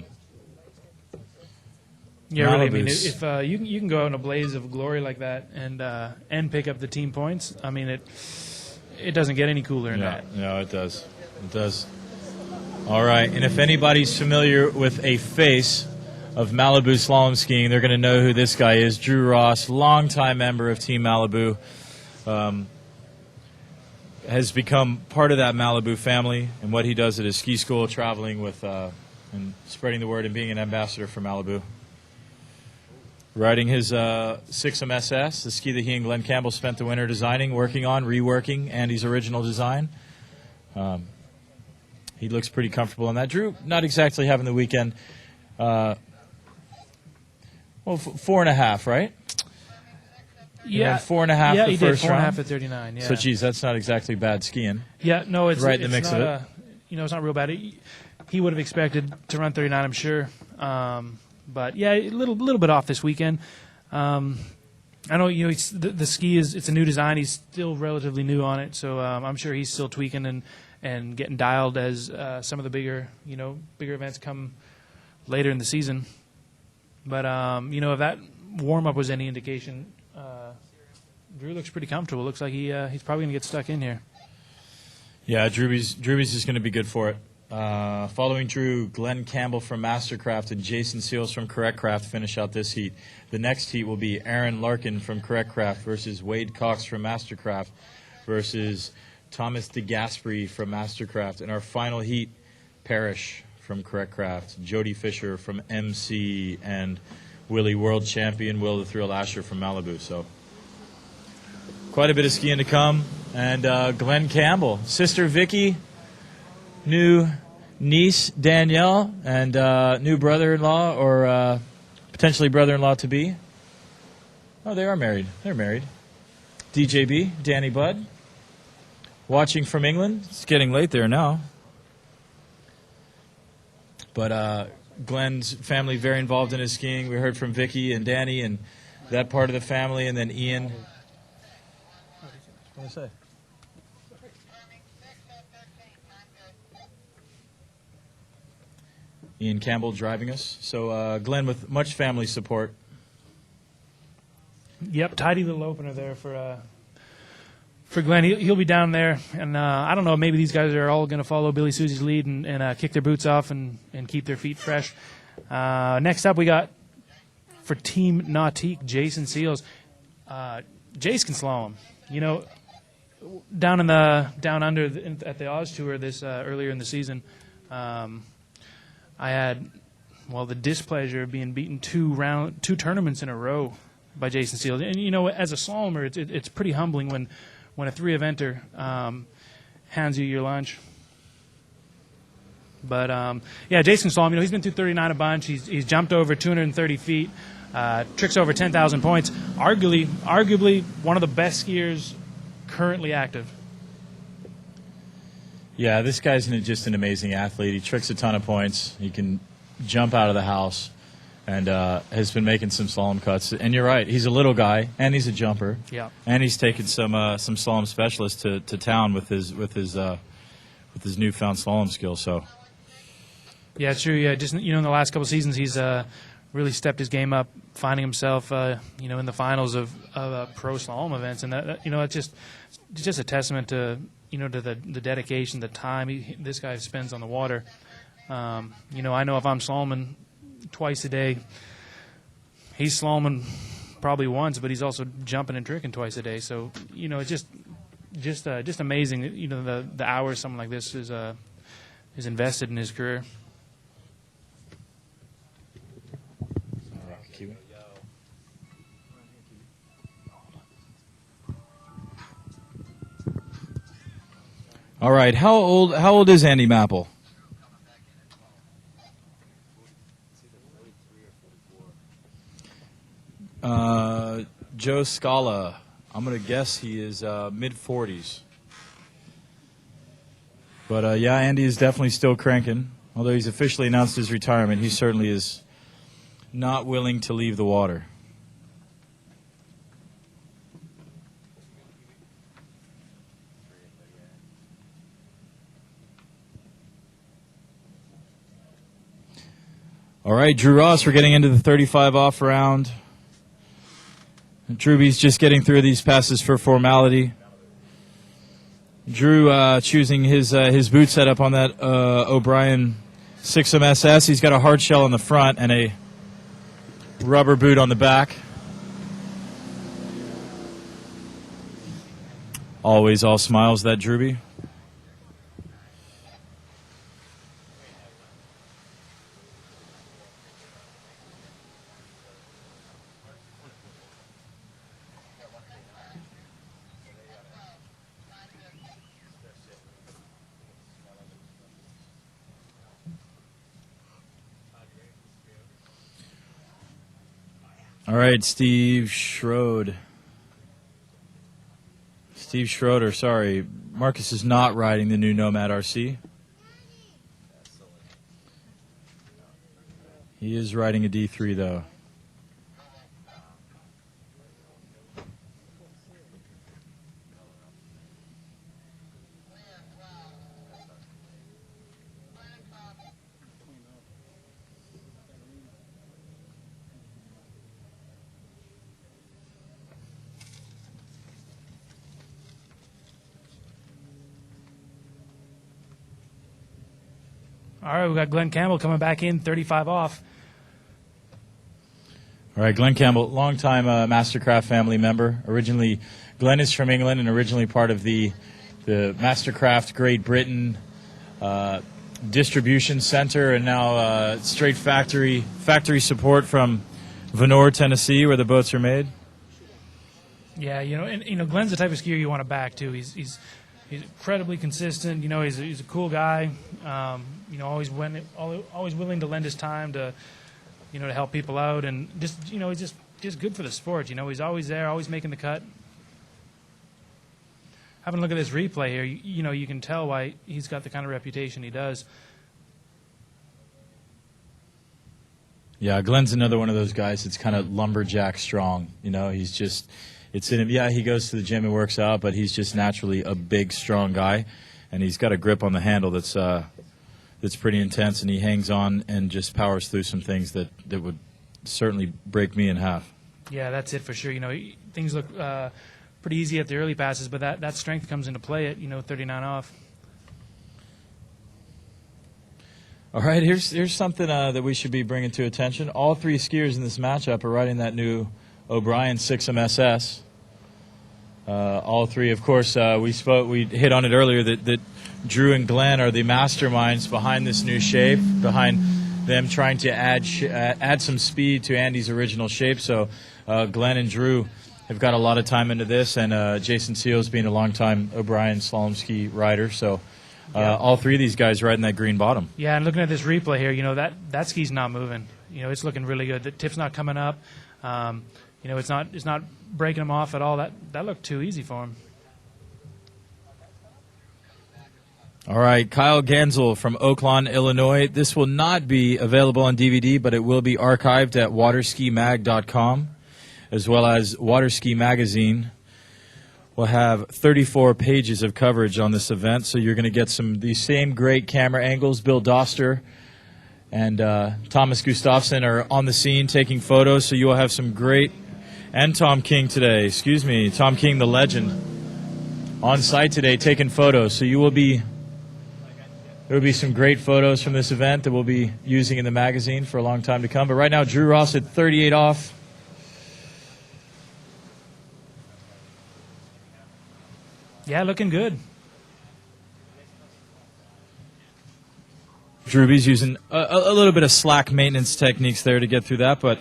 really. I mean, if you can go out in a blaze of glory like that and pick up the team points, I mean, it doesn't get any cooler than that. No, it does. It does. All right, and if anybody's familiar with a face of Malibu slalom skiing, they're going to know who this guy is. Drew Ross, longtime member of Team Malibu. Has become part of that Malibu family, and what he does at his ski school, traveling with and spreading the word and being an ambassador for Malibu. riding his 6M SS, the ski that he and Glenn Campbell spent the winter designing, working on, reworking Andy's original design. He looks pretty comfortable in that. Drew, not exactly having the weekend. Well, 4.5, right? Yeah, 4.5 yeah, the he did first 4.5 round. at 39. Yeah. So, geez, that's not exactly bad skiing. Yeah, no, it's right in the it's mix not of it. It's not real bad. He would have expected to run 39, I'm sure. But yeah, a little bit off this weekend. I know the ski it's a new design. He's still relatively new on it, so I'm sure he's still tweaking and getting dialed as some of the bigger events come later in the season. But if that warm up was any indication, Drew looks pretty comfortable. Looks like he's probably gonna get stuck in here. Yeah, Drewby's just going to be good for it. Following Drew, Glenn Campbell from Mastercraft and Jason Seals from Correctcraft finish out this heat. The next heat will be Aaron Larkin from Correctcraft versus Wade Cox from Mastercraft versus Thomas DeGasperi from Mastercraft. And our final heat, Parrish from Correctcraft, Jody Fisher from MC, and Willie World Champion Will the Thrill Asher from Malibu. So quite a bit of skiing to come. And Glenn Campbell, sister Vicky, new niece Danielle, and new brother-in-law or potentially brother-in-law to be. Oh, they are married. They're married. DJB, Danny Budd, watching from England. It's getting late there now. But Glenn's family very involved in his skiing. We heard from Vicky and Danny and that part of the family, and then Ian. What did I say? Ian Campbell driving us. So Glenn with much family support. Yep, tidy little opener there for Glenn. He'll be down there, and I don't know, maybe these guys are all going to follow Billy Susie's lead and kick their boots off and keep their feet fresh. Next up, we got for Team Nautique, Jason Seals. Jace can slalom. Down under at the Oz Tour this earlier in the season, I had the displeasure of being beaten two tournaments in a row by Jason Seals. And as a slalomer, it's pretty humbling when a 3-eventer hands you your lunch. But Jason Slalom, he's been through 39 a bunch. He's jumped over 230 feet, tricks over 10,000 points. Arguably one of the best skiers currently active. Yeah, this guy's just an amazing athlete. He tricks a ton of points. He can jump out of the house, and has been making some slalom cuts. And you're right, he's a little guy, and he's a jumper. Yeah. And he's taken some slalom specialists to town with his newfound slalom skills. So. Yeah, it's true. Yeah, just in the last couple of seasons, he's really stepped his game up, finding himself in the finals of pro slalom events, and that it's just a testament to to the dedication, the time this guy spends on the water. I know if I'm slaloming twice a day, he's slaloming probably once, but he's also jumping and tricking twice a day. So it's just amazing. The hours someone like this is invested in his career. All right, how old is Andy Mapple? Joe Scala, I'm going to guess he is mid-40s. But Andy is definitely still cranking. Although he's officially announced his retirement, he certainly is not willing to leave the water. All right, Drew Ross, we're getting into the 35 off round. Drewby's just getting through these passes for formality. Drew choosing his boot setup on that O'Brien 6M SS. He's got a hard shell on the front and a rubber boot on the back. Always all smiles, that Drewby. All right, Steve Schroeder. Steve Schroeder, sorry. Marcus is not riding the new Nomad RC. He is riding a D3, though. All right, we got Glenn Campbell coming back in, 35 off. All right, Glenn Campbell, longtime Mastercraft family member. Originally, Glenn is from England and originally part of the Mastercraft Great Britain distribution center, and now straight factory support from Vonore, Tennessee, where the boats are made. Yeah, Glenn's the type of skier you want to back too. He's incredibly consistent. He's a cool guy. Always willing to lend his time to to help people out, and he's just good for the sport. He's always there, always making the cut. Having a look at this replay here, you can tell why he's got the kind of reputation he does. Yeah, Glenn's another one of those guys that's kind of lumberjack strong. He's just, it's in him. Yeah, he goes to the gym and works out, but he's just naturally a big, strong guy, and he's got a grip on the handle that's pretty intense, and he hangs on and just powers through some things that would certainly break me in half. Yeah, that's it for sure. Things look pretty easy at the early passes, but that strength comes into play at 39 off. All right, here's something that we should be bringing to attention. All three skiers in this matchup are riding that new O'Brien 6M SS. All three, of course, we hit on it earlier that Drew and Glenn are the masterminds behind this new shape, behind them trying to add some speed to Andy's original shape. So Glenn and Drew have got a lot of time into this, and Jason Seals being a longtime O'Brien slalom ski rider. So all three of these guys riding that green bottom. Yeah, and looking at this replay here, that ski's not moving. It's looking really good. The tip's not coming up. It's not breaking him off at all. That looked too easy for him. All right, Kyle Gansel from Oaklawn, Illinois. This will not be available on DVD, but it will be archived at waterskimag.com, as well as Waterski Magazine. We'll have 34 pages of coverage on this event, so you're going to get these same great camera angles. Bill Doster and Thomas Gustafsson are on the scene taking photos, so you will have some great, and Tom King today, Tom King, the legend, on site today taking photos. So there will be some great photos from this event that we'll be using in the magazine for a long time to come. But right now, Drew Ross at 38 off. Yeah, looking good. Drewby's using a little bit of slack maintenance techniques there to get through that, but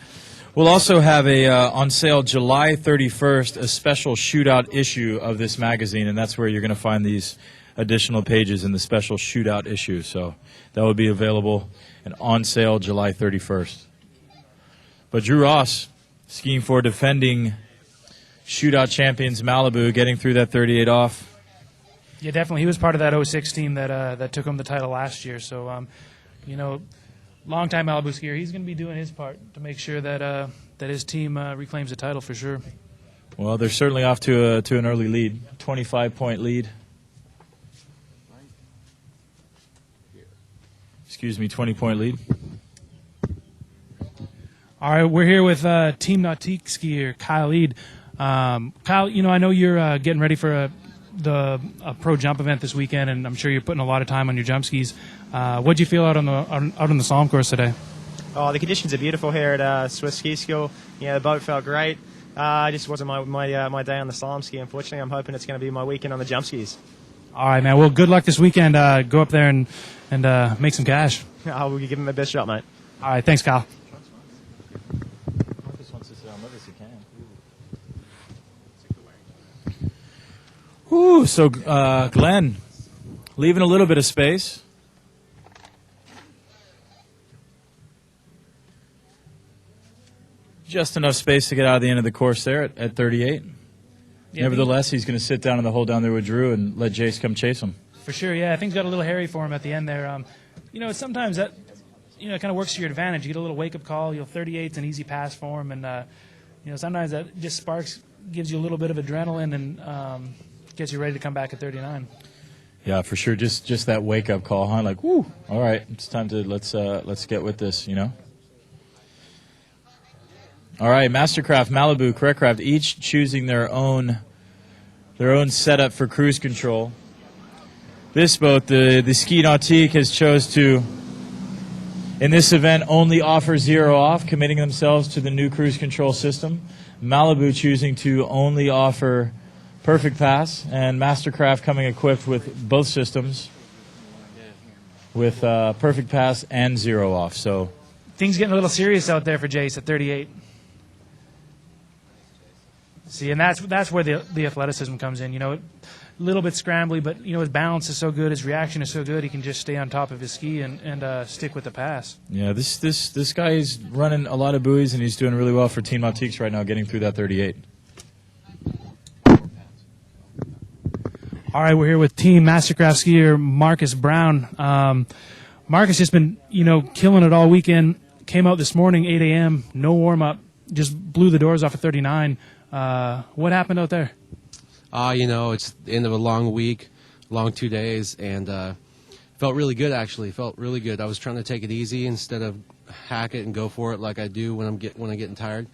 we'll also have on sale July 31st, a special shootout issue of this magazine, and that's where you're going to find these additional pages in the special shootout issue. So that will be available and on sale July 31st. But Drew Ross, skiing for defending shootout champions Malibu, getting through that 38 off. Yeah, definitely. He was part of that 06 team that took him the title last year. So, longtime Malibu skier. He's going to be doing his part to make sure that his team reclaims the title for sure. Well, they're certainly off to an early lead, 25-point lead. 20-point lead. All right, we're here with Team Nautique skier Kyle Ead. Kyle, I know you're getting ready for a pro jump event this weekend, and I'm sure you're putting a lot of time on your jump skis. What'd you feel out on the slalom course today? Oh, the conditions are beautiful here at Swiss Ski School. The boat felt great. It just wasn't my day on the slalom ski, unfortunately. I'm hoping it's going to be my weekend on the jump skis. All right, man. Well, good luck this weekend. Go up there and make some cash. I will give him my best shot, mate. All right, thanks, Kyle. Ooh, so Glenn, leaving a little bit of space. Just enough space to get out of the end of the course there at 38. Yeah, Nevertheless, he's going to sit down in the hole down there with Drew and let Jace come chase him. For sure, yeah. Things got a little hairy for him at the end there. Sometimes that, it kind of works to your advantage. You get a little wake-up call. 38's an easy pass for him. And, sometimes that just sparks, gives you a little bit of adrenaline and gets you ready to come back at 39. Yeah, for sure. Just that wake-up call, huh? Like, whoo, all right, it's time to let's get with this, All right, Mastercraft, Malibu, Correctcraft, each choosing their own setup for cruise control. This boat, the Ski Nautique, has chose to, in this event, only offer 0 off, committing themselves to the new cruise control system. Malibu choosing to only offer Perfect Pass, and Mastercraft coming equipped with both systems, with Perfect Pass and 0 off. So things getting a little serious out there for Jace at 38. See, and that's where the athleticism comes in. A little bit scrambly, but his balance is so good, his reaction is so good, he can just stay on top of his ski and stick with the pass. Yeah, this guy is running a lot of buoys, and he's doing really well for Team Nautiques right now, getting through that 38. All right, we're here with Team Mastercraft skier Marcus Brown. Marcus just been killing it all weekend. Came out this morning 8 a.m. No warm up, just blew the doors off at 39. What happened out there? It's the end of a long week, long 2 days, and felt really good, actually. Felt really good. I was trying to take it easy instead of hack it and go for it like I do when I'm getting tired.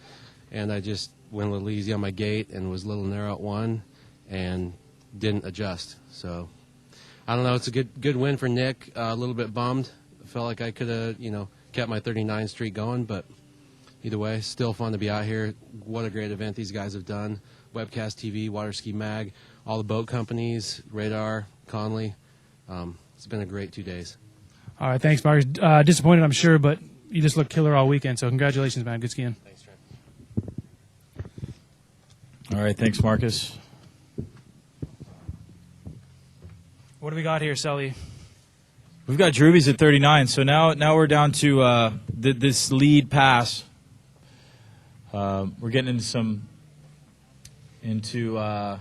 And I just went a little easy on my gate and was a little narrow at one and didn't adjust. So, I don't know. It's a good win for Nick. A little bit bummed. Felt like I could have, kept my 39 streak going, but either way, still fun to be out here. What a great event these guys have done. Webcast TV, Water Ski Mag, all the boat companies, Radar, Conley. It's been a great 2 days. All right, thanks, Marcus. Disappointed, I'm sure, but you just looked killer all weekend, so congratulations, man. Good skiing. Thanks, Trent. All right, thanks, Marcus. What do we got here, Sully? We've got Droobies at 39, so now we're down to this lead pass. We're getting into our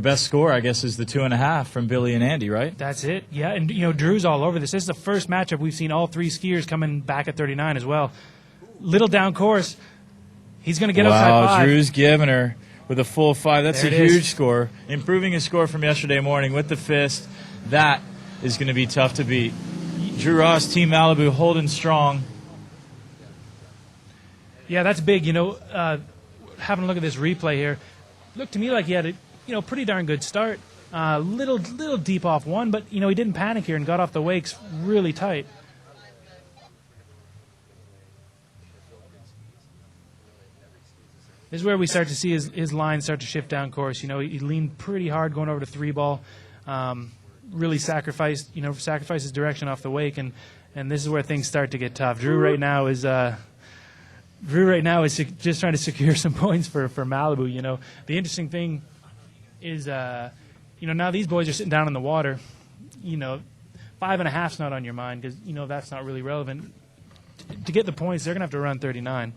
best score, I guess, is the 2.5 from Billy and Andy, right? That's it. Yeah, and Drew's all over this. This is the first matchup we've seen all three skiers coming back at 39 as well. Little down course. He's going to get outside 5. Wow, Drew's giving her with a full 5. That's There a it is. huge score. Improving his score from yesterday morning with the fist. That is going to be tough to beat. Drew Ross, Team Malibu, holding strong. Yeah, that's big. Having a look at this replay here, looked to me like he had a pretty darn good start. Little deep off one, but he didn't panic here and got off the wakes really tight. This is where we start to see his line start to shift down course. He leaned pretty hard going over to 3-ball. Really sacrificed his direction off the wake, and this is where things start to get tough. Drew right now is just trying to secure some points for Malibu. The interesting thing is, now these boys are sitting down in the water. 5.5's not on your mind because that's not really relevant. To get the points, they're gonna have to run 39.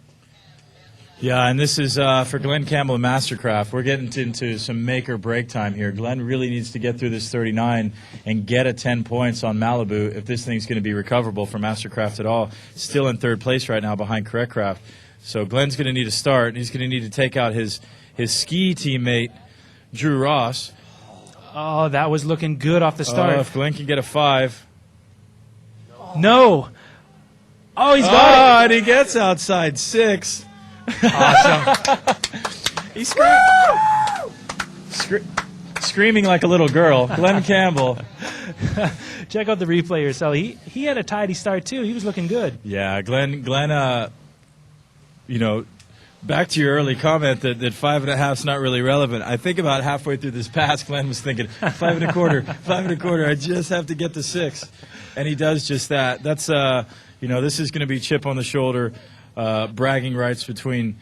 Yeah, and this is for Glenn Campbell and Mastercraft. We're getting into some make or break time here. Glenn really needs to get through this 39 and get a 10 points on Malibu if this thing's going to be recoverable for Mastercraft at all. Still in third place right now behind Correctcraft. So Glenn's going to need a start. He's going to need to take out his ski teammate, Drew Ross. Oh, that was looking good off the start. If Glenn can get a 5. No. Oh, he's got it. And he gets outside 6. Awesome. He's screaming like a little girl. Glenn Campbell. Check out the replay yourself. He had a tidy start too. He was looking good. Yeah, Glenn. Back to your early comment that 5.5's not really relevant. I think about halfway through this pass, Glenn was thinking 5.25, 5.25. I just have to get to 6, and he does just that. That's this is going to be chip on the shoulder. Bragging rights between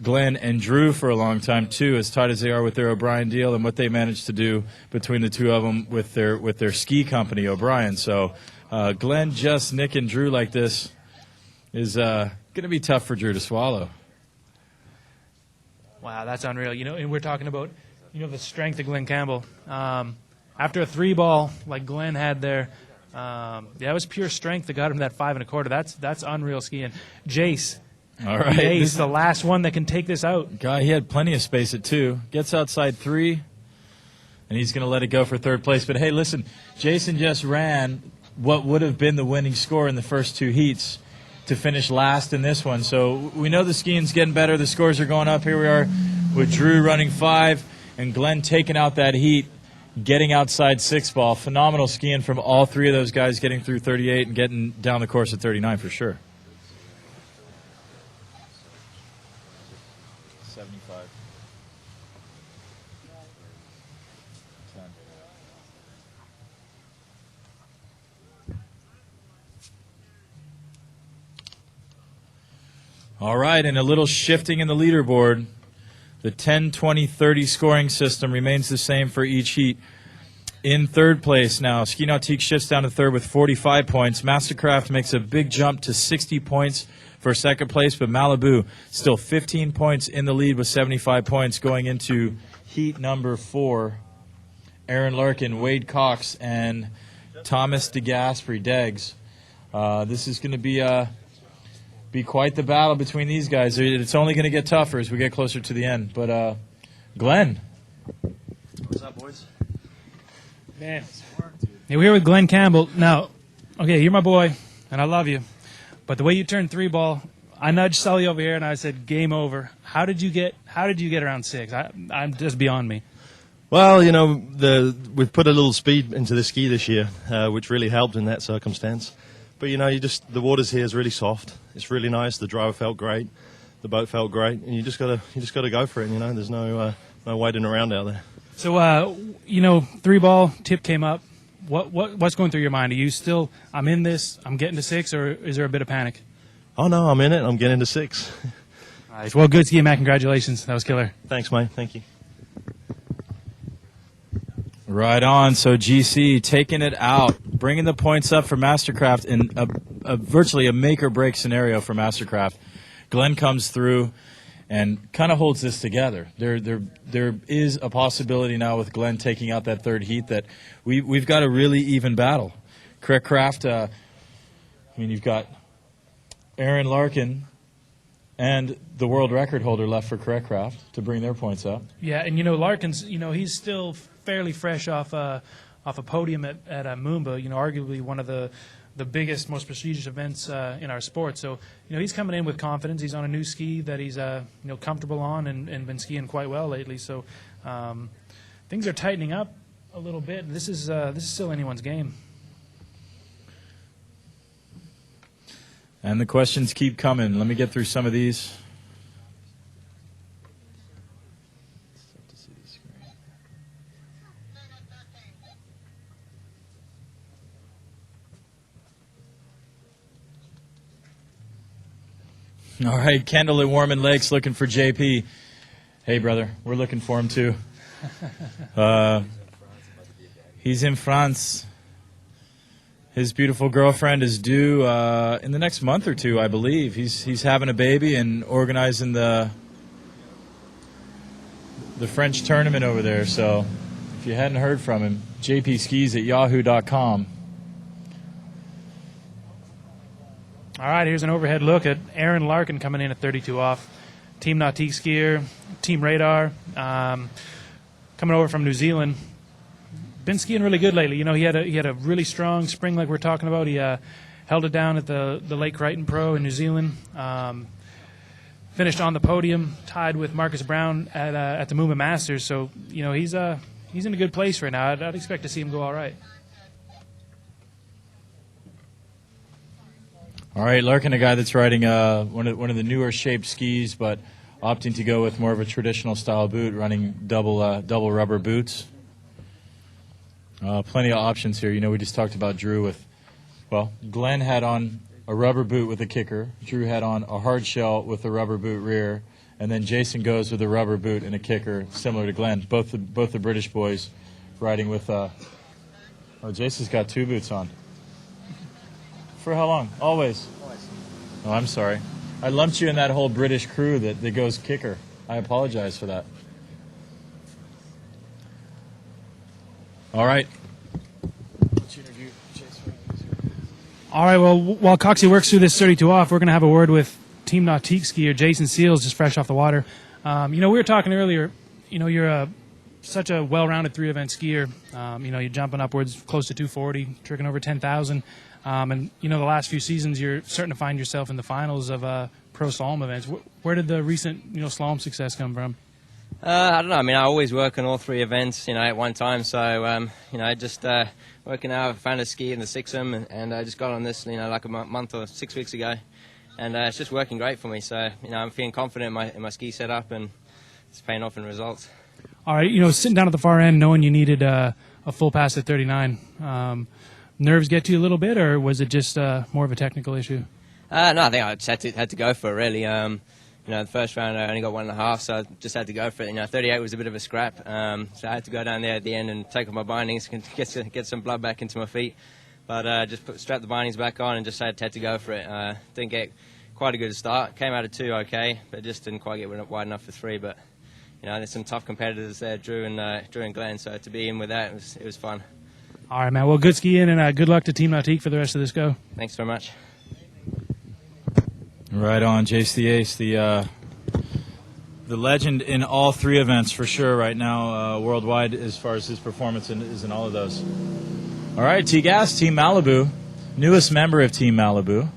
Glenn and Drew for a long time too, as tight as they are with their O'Brien deal and what they managed to do between the two of them with their ski company O'Brien. So Glenn just nicking Drew like this is Going to be tough for Drew to swallow. Wow, that's unreal. And we're talking about, the strength of Glenn Campbell. After a 3-ball like Glenn had there, it was pure strength that got him that 5 1/4. That's unreal skiing. Jace. All right. Jace, the last one that can take this out. Guy, he had plenty of space at 2. Gets outside 3, and he's going to let it go for 3rd place. But, hey, listen, Jason just ran what would have been the winning score in the first 2 heats to finish last in this one. So we know the skiing's getting better. The scores are going up. Here we are with Drew running 5 and Glenn taking out that heat, getting outside 6-ball. Phenomenal skiing from all 3 of those guys, getting through 38 and getting down the course at 39 for sure. 75. 10. All right, and a little shifting in the leaderboard. The 10, 20, 30 scoring system remains the same for each heat. In 3rd place now, Ski Nautique shifts down to 3rd with 45 points. Mastercraft makes a big jump to 60 points for 2nd place, but Malibu still 15 points in the lead with 75 points going into heat number 4. Aaron Larkin, Wade Cox, and Thomas DeGasperi, Deggs. This is going to be quite the battle between these guys. It's only going to get tougher as we get closer to the end. But, Glenn. What's up, boys? Man. Yeah, we're here with Glenn Campbell. Now, okay, you're my boy, and I love you. But the way you turned 3-ball, I nudged Sully over here, and I said, game over. How did you get around 6? I'm just beyond me. Well, we've put a little speed into the ski this year, which really helped in that circumstance. But the waters here is really soft. It's really nice. The driver felt great, the boat felt great, and you just gotta go for it. There's no waiting around out there. So 3-ball tip came up. What's going through your mind? Are you still, I'm in this, I'm getting to 6, or is there a bit of panic? Oh no, I'm in it. I'm getting to 6. Nice. Well, good skiing, Matt. Congratulations. That was killer. Thanks, mate. Thank you. Right on. So GC taking it out, bringing the points up for Mastercraft in a virtually a make-or-break scenario for Mastercraft. Glenn comes through and kind of holds this together. There is a possibility now with Glenn taking out that 3rd heat that we've got a really even battle. Craft, you've got Aaron Larkin and the world record holder left for Craft to bring their points up. Yeah, and Larkin's, he's still fairly fresh off a podium at Moomba, arguably one of the biggest, most prestigious events in our sport. So, he's coming in with confidence. He's on a new ski that he's, comfortable on and been skiing quite well lately. So, things are tightening up a little bit. This is still anyone's game. And the questions keep coming. Let me get through some of these. All right, Kendall at Warman Lakes looking for JP. Hey, brother, we're looking for him too. He's in France. His beautiful girlfriend is due in the next month or 2, I believe. He's having a baby and organizing the French tournament over there. So if you hadn't heard from him, jpskis at yahoo.com. All right, here's an overhead look at Aaron Larkin coming in at 32 off. Team Nautique skier, Team Radar, coming over from New Zealand. Been skiing really good lately. He had a really strong spring like we're talking about. He held it down at the Lake Crichton Pro in New Zealand. Finished on the podium, tied with Marcus Brown at the Moomba Masters. So he's in a good place right now. I'd expect to see him go all right. All right, Larkin, a guy that's riding one of the newer shaped skis, but opting to go with more of a traditional style boot, running double rubber boots. Plenty of options here. We just talked about Drew with, Glenn had on a rubber boot with a kicker. Drew had on a hard shell with a rubber boot rear, and then Jason goes with a rubber boot and a kicker, similar to Glenn. Both the British boys riding with. Jason's got 2 boots on. For how long? Always. Oh, I'm sorry. I lumped you in that whole British crew that goes kicker. I apologize for that. All right. All right, well, while Coxie works through this 32 off, we're going to have a word with Team Nautique skier Jason Seals, just fresh off the water. We were talking earlier, you're such a well-rounded three-event skier. You're jumping upwards close to 240, tricking over 10,000. And, the last few seasons, you're starting to find yourself in the finals of pro slalom events. Where did the recent, slalom success come from? I don't know. I mean, I always work on all three events, at one time. So, just working out, I found a ski in the Sixum, and I just got on this, like a month or 6 weeks ago. And it's just working great for me. So, I'm feeling confident in my ski setup, and it's paying off in results. All right, sitting down at the far end, knowing you needed a full pass at 39, nerves get to you a little bit, or was it just more of a technical issue? No, I think I just had to go for it, really. The first round I only got 1.5, so I just had to go for it. 38 was a bit of a scrap, so I had to go down there at the end and take off my bindings and get some blood back into my feet. But just strap the bindings back on and just had to go for it. Didn't get quite a good start. Came out of 2 okay, but just didn't quite get wide enough for 3. But there's some tough competitors there, Drew and Glenn. So to be in with that, it was fun. All right, man. Well, good skiing, and good luck to Team Nautique for the rest of this go. Thanks very much. Right on, Jace the Ace, the legend in all 3 events for sure right now, worldwide as far as his performance is in all of those. All right, T-Gas, Team Malibu, newest member of Team Malibu.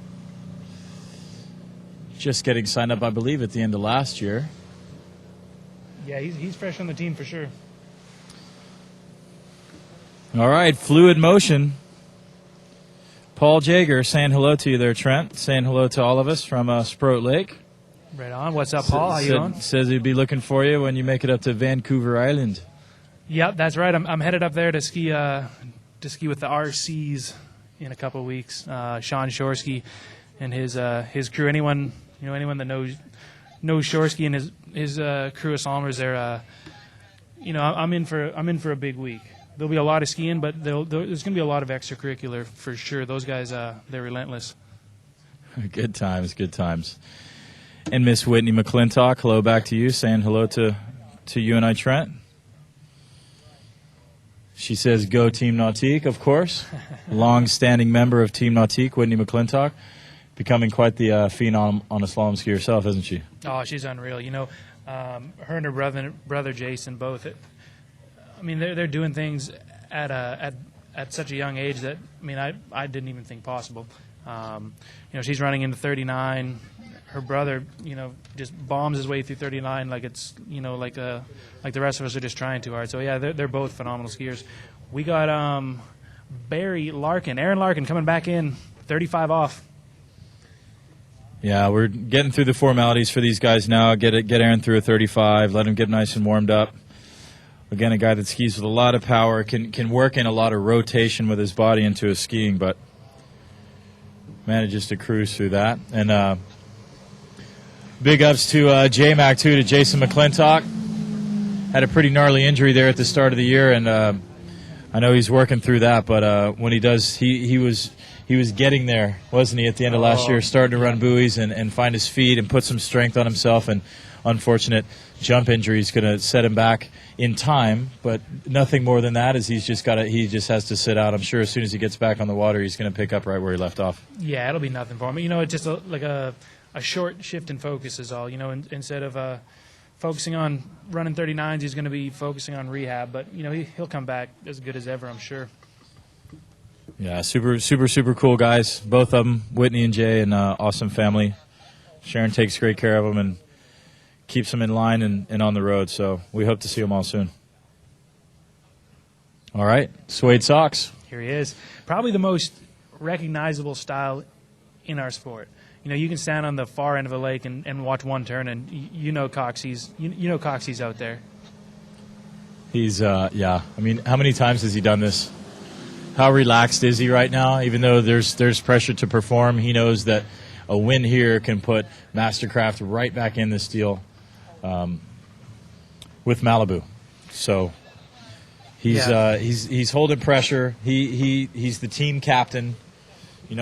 Just getting signed up, I believe, at the end of last year. Yeah, he's fresh on the team for sure. All right, Fluid Motion. Paul Jager saying hello to you there, Trent. Saying hello to all of us from Sproat Lake. Right on. What's up, Paul? How you doing? Says he'd be looking for you when you make it up to Vancouver Island. Yep, that's right. I'm headed up there to ski with the RCs in a couple of weeks. Sean Shorsky and his crew. Anyone that knows Shorsky and his crew of slalomers, they're I'm in for a big week. There'll be a lot of skiing, but there's going to be a lot of extracurricular for sure. Those guys, they're relentless. Good times, good times. And Miss Whitney McClintock, hello back to you, saying hello to you and I, Trent. She says, go Team Nautique, of course. Long-standing member of Team Nautique, Whitney McClintock, becoming quite the phenom on a slalom ski herself, isn't she? Oh, she's unreal. Her and her brother Jason both. They're doing things at such a young age that I didn't even think possible. She's running into 39. Her brother, just bombs his way through 39 like it's like the rest of us are just trying too hard. So yeah, they're both phenomenal skiers. We got Aaron Larkin coming back in 35 off. Yeah, we're getting through the formalities for these guys now. Get Aaron through a 35. Let him get nice and warmed up. Again, a guy that skis with a lot of power, can work in a lot of rotation with his body into his skiing, but manages to cruise through that. And big ups to J-Mac, too, to Jason McClintock. Had a pretty gnarly injury there at the start of the year, and I know he's working through that, but when he does, he was getting there, wasn't he, at the end of last year, starting to run buoys and find his feet and put some strength on himself, and unfortunate jump injury is going to set him back in time, but nothing more than that. Is he just has to sit out. I'm sure as soon as he gets back on the water, he's going to pick up right where he left off. Yeah, it'll be nothing for him. It's just like a short shift in focus is all. Instead of focusing on running 39s, he's going to be focusing on rehab. But he'll come back as good as ever, I'm sure. Yeah, super, super, super cool guys, both of them, Whitney and Jay, and awesome family. Sharon takes great care of them and keeps them in line and on the road, so we hope to see them all soon. All right, suede socks. Here he is. Probably the most recognizable style in our sport. You can stand on the far end of a lake and watch one turn, and Coxie's Coxie's out there. He's, yeah. How many times has he done this? How relaxed is he right now? Even though there's pressure to perform, he knows that a win here can put Mastercraft right back in this deal with Malibu. So he's holding pressure. He's the team captain,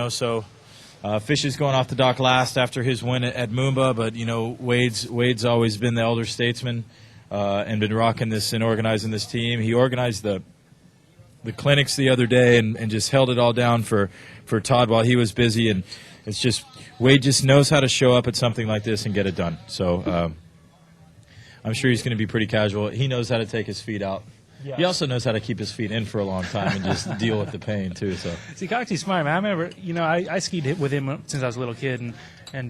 so Fish is going off the dock last after his win at Moomba, but Wade's always been the elder statesman and been rocking this and organizing this team. He organized the clinics the other day and just held it all down for Todd while he was busy. And it's just Wade just knows how to show up at something like this and get it done. So I'm sure he's going to be pretty casual. He knows how to take his feet out. Yeah. He also knows how to keep his feet in for a long time and just deal with the pain too. So see, Coxie's smart, man. I remember, I skied with him since I was a little kid, and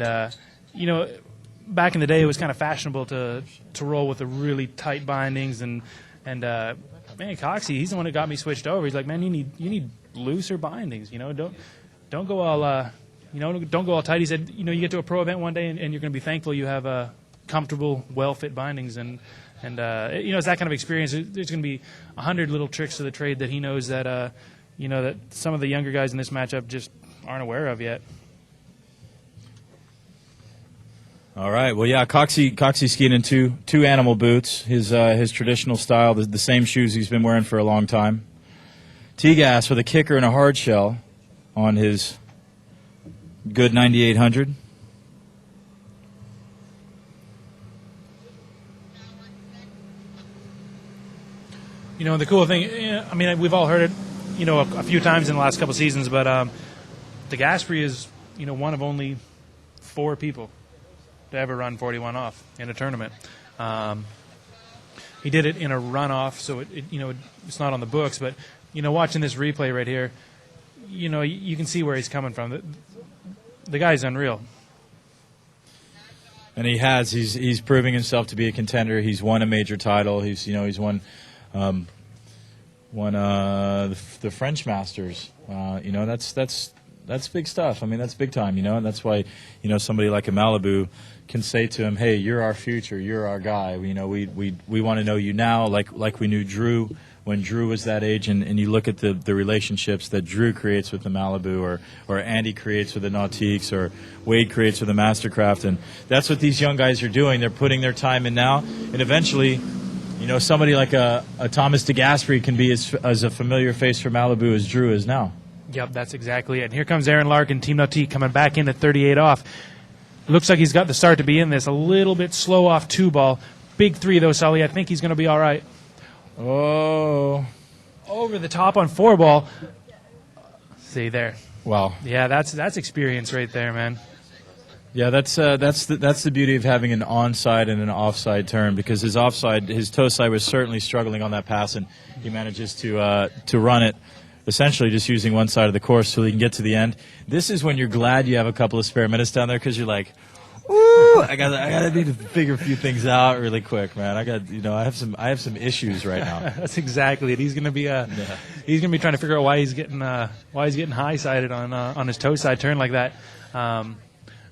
back in the day it was kind of fashionable to roll with the really tight bindings, and man, Coxie, he's the one that got me switched over. He's like, man, you need looser bindings. Don't go all don't go all tight. He said, you get to a pro event one day and you're going to be thankful you have comfortable, well-fit bindings, and it's that kind of experience. There's going to be 100 little tricks to the trade that he knows that that some of the younger guys in this matchup just aren't aware of yet. All right. Well, yeah, Coxie skiing in two animal boots, his traditional style, the same shoes he's been wearing for a long time. T-gas with a kicker and a hard shell on his good 9800. The cool thing, we've all heard it, a few times in the last couple seasons, but the Gaspre is, one of only 4 people to ever run 41 off in a tournament. He did it in a runoff, so it's not on the books, but watching this replay right here, you can see where he's coming from. The guy's unreal. And he's proving himself to be a contender. He's won a major title. He's won the French Masters. That's big stuff. That's big time. And that's why somebody like a Malibu can say to him, "Hey, you're our future. You're our guy. We want to know you now, like we knew Drew when Drew was that age." And you look at the relationships that Drew creates with the Malibu, or Andy creates with the Nautiques, or Wade creates with the Mastercraft, and that's what these young guys are doing. They're putting their time in now, and eventually, somebody like a Thomas DeGasperi can be as a familiar face for Malibu as Drew is now. Yep, that's exactly it. And here comes Aaron Larkin, Team Nautique, coming back in at 38 off. Looks like he's got the start to be in this. A little bit slow off 2-ball. Big 3, though, Sully. I think he's going to be all right. Oh. Over the top on 4-ball. See there. Wow. Yeah, that's experience right there, man. Yeah, that's the beauty of having an onside and an offside turn, because his toe side was certainly struggling on that pass, and he manages to run it essentially just using one side of the course so he can get to the end. This is when you're glad you have a couple of spare minutes down there, because you're like, ooh, I gotta need to figure a few things out really quick, man. I have some issues right now. That's exactly it. He's gonna be he's gonna be trying to figure out why he's getting high sided on his toe side turn like that.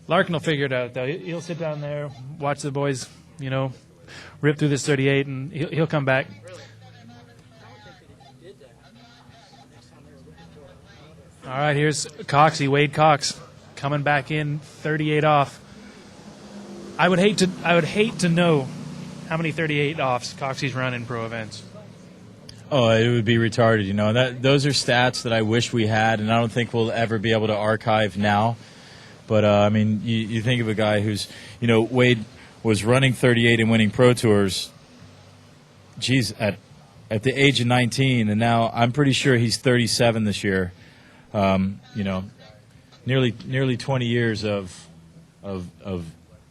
Larkin will figure it out, though. He'll sit down there, watch the boys, rip through this 38, and he'll come back. All right, here's Coxie, Wade Cox, coming back in 38 off. I would hate to know how many 38 offs Coxie's run in pro events. Oh, it would be retarded. Those are stats that I wish we had, and I don't think we'll ever be able to archive now. But, you think of a guy who's, Wade was running 38 and winning Pro Tours, at the age of 19, and now I'm pretty sure he's 37 this year. Nearly 20 years of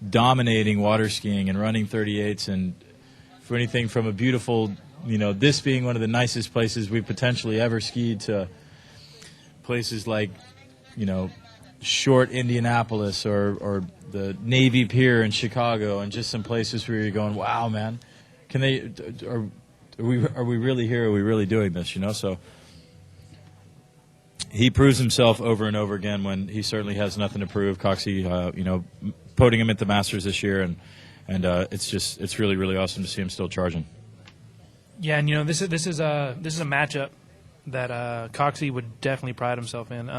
dominating water skiing and running 38s, and for anything from a beautiful, this being one of the nicest places we've potentially ever skied, to places like, short Indianapolis or the Navy Pier in Chicago, and just some places where you're going, wow, man, are we really here? Are we really doing this? So he proves himself over and over again when he certainly has nothing to prove. Coxie, podium him at the Masters this year, and it's really, really awesome to see him still charging. Yeah, and this is a matchup that Coxie would definitely pride himself in.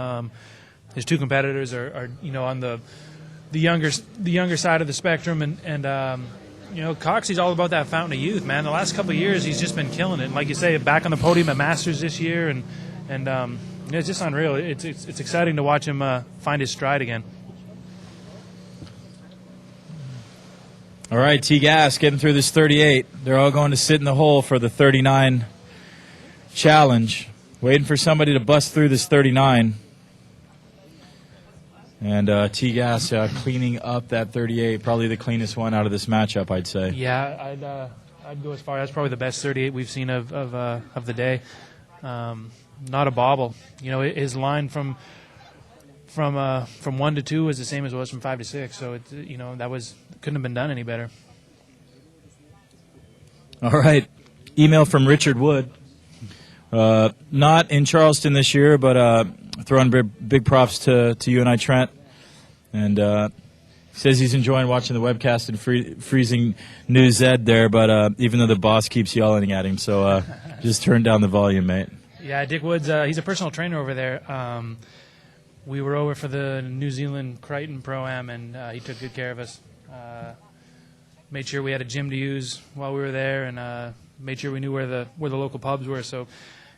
His two competitors are on the younger side of the spectrum, and Coxie's all about that fountain of youth, man. The last couple of years, he's just been killing it. And like you say, back on the podium at Masters this year, and Yeah, it's just unreal. It's exciting to watch him find his stride again. All right, T-Gas getting through this 38. They're all going to sit in the hole for the 39 challenge. Waiting for somebody to bust through this 39. And T-Gas cleaning up that 38. Probably the cleanest one out of this matchup, I'd say. Yeah, I'd go as far. That's probably the best 38 we've seen of the day. Not a bobble. You know, his line from 1 to 2 was the same as it was from 5 to 6. So couldn't have been done any better. All right, email from Richard Wood. Not in Charleston this year, but throwing big props to you and I, Trent. And says he's enjoying watching the webcast and freezing News Ed there, but even though the boss keeps yelling at him, so just turn down the volume, mate. Yeah, Dick Woods, he's a personal trainer over there. We were over for the New Zealand Crichton Pro-Am, and he took good care of us. Made sure we had a gym to use while we were there, and made sure we knew where the local pubs were. So,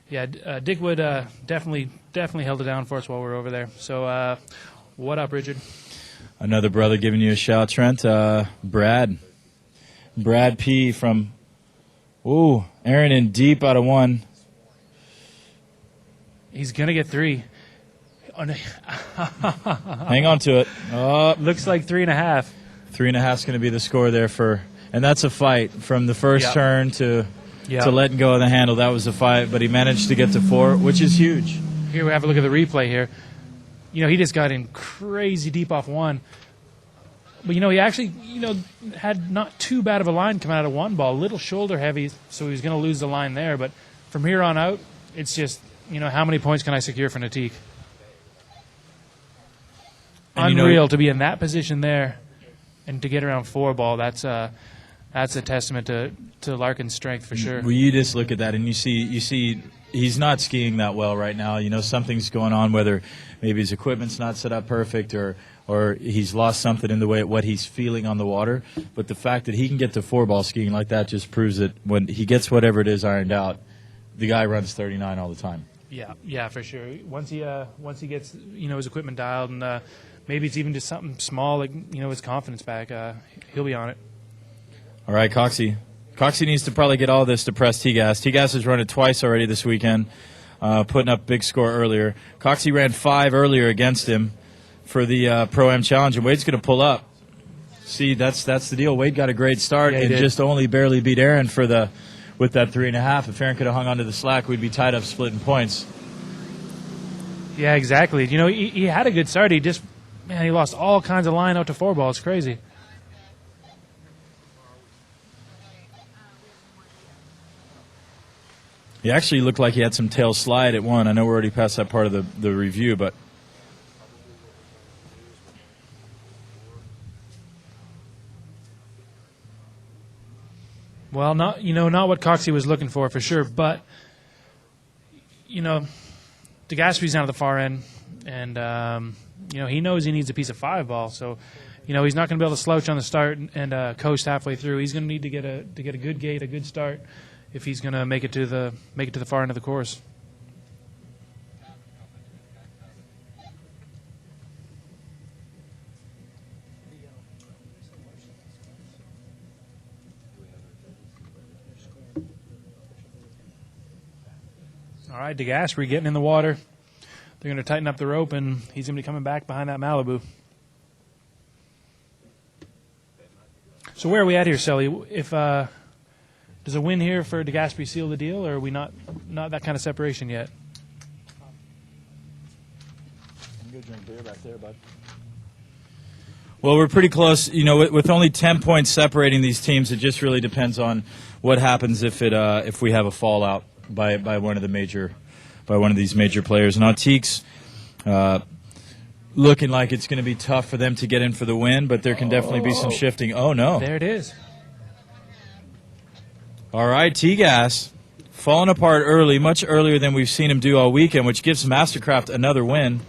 yeah, Dick Wood definitely held it down for us while we were over there. So, what up, Richard? Another brother giving you a shout, Trent. Brad P. from Aaron in deep out of 1. He's gonna get 3. Hang on to it. Looks like 3.5. 3.5 is going to be the score there and that's a fight from the first turn to letting go of the handle. That was a fight, but he managed to get to 4, which is huge. Here we have a look at the replay here. You know, he just got in crazy deep off 1. But, he actually, had not too bad of a line coming out of 1 ball. A little shoulder heavy, so he was going to lose the line there. But from here on out, it's just, how many points can I secure for Natik? Unreal to be in that position there and to get around 4 ball. That's a testament to Larkin's strength for sure. Well, you just look at that and you see he's not skiing that well right now. Something's going on, whether maybe his equipment's not set up perfect or he's lost something in the way what he's feeling on the water. But the fact that he can get to 4-ball skiing like that just proves that when he gets whatever it is ironed out, the guy runs 39 all the time. Yeah, for sure. Once he gets his equipment dialed and maybe it's even just something small like his confidence back, he'll be on it. All right, Coxie. Coxie needs to probably get all this to press T-Gas. T-Gas has run it twice already this weekend, putting up big score earlier. Coxie ran 5 earlier against him for the Pro-Am Challenge, and Wade's going to pull up. See, that's the deal. Wade got a great start and just only barely beat Aaron with that 3.5. If Aaron could have hung onto the slack, we'd be tied up splitting points. Yeah, exactly. He had a good start. He lost all kinds of line out to 4 ball. It's crazy. He actually looked like he had some tail slide at 1. I know we're already past that part of the review, but well, not what Coxie was looking for sure, but DeGaspery's down at the far end, and he knows he needs a piece of 5 ball, so he's not going to be able to slouch on the start and coast halfway through. He's going to need to get a good gate, a good start, if he's going to make it to the far end of the course. All right, DeGaspery getting in the water. They're going to tighten up the rope, and he's going to be coming back behind that Malibu. So where are we at here, Sully? If does a win here for DeGaspery seal the deal, or are we not that kind of separation yet? I'm going to drink beer back there, bud. Well, we're pretty close. With only 10 points separating these teams, it just really depends on what happens if we have a fallout by one of these major players. And Antique's looking like it's going to be tough for them to get in for the win, but there can definitely be some shifting. Oh no! There it is. All right, T-Gas falling apart early, much earlier than we've seen him do all weekend, which gives Mastercraft another win.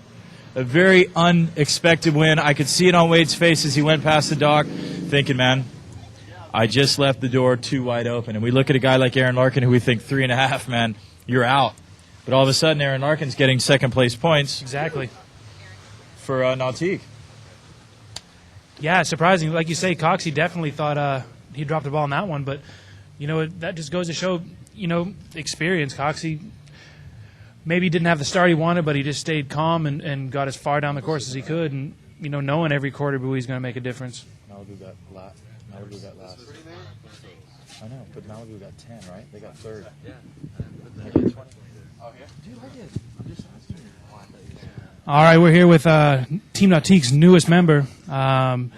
A very unexpected win. I could see it on Wade's face as he went past the dock, thinking, man, I just left the door too wide open. And we look at a guy like Aaron Larkin, who we think 3.5, man, you're out. But all of a sudden, Aaron Larkin's getting second-place points Exactly. for Nautique. Yeah, surprising. Like you say, Coxie definitely thought he dropped the ball on that one. But, that just goes to show, experience. Coxie maybe didn't have the start he wanted, but he just stayed calm and got as far down the course as he could. And, knowing every quarter buoy is going to make a difference. Malibu got last. I know, but Malibu got 10, right? They got third. Yeah. They got 20. Oh, yeah? Dude, I did. I'm just asking you. All right, we're here with Team Nautique's newest member, Aaron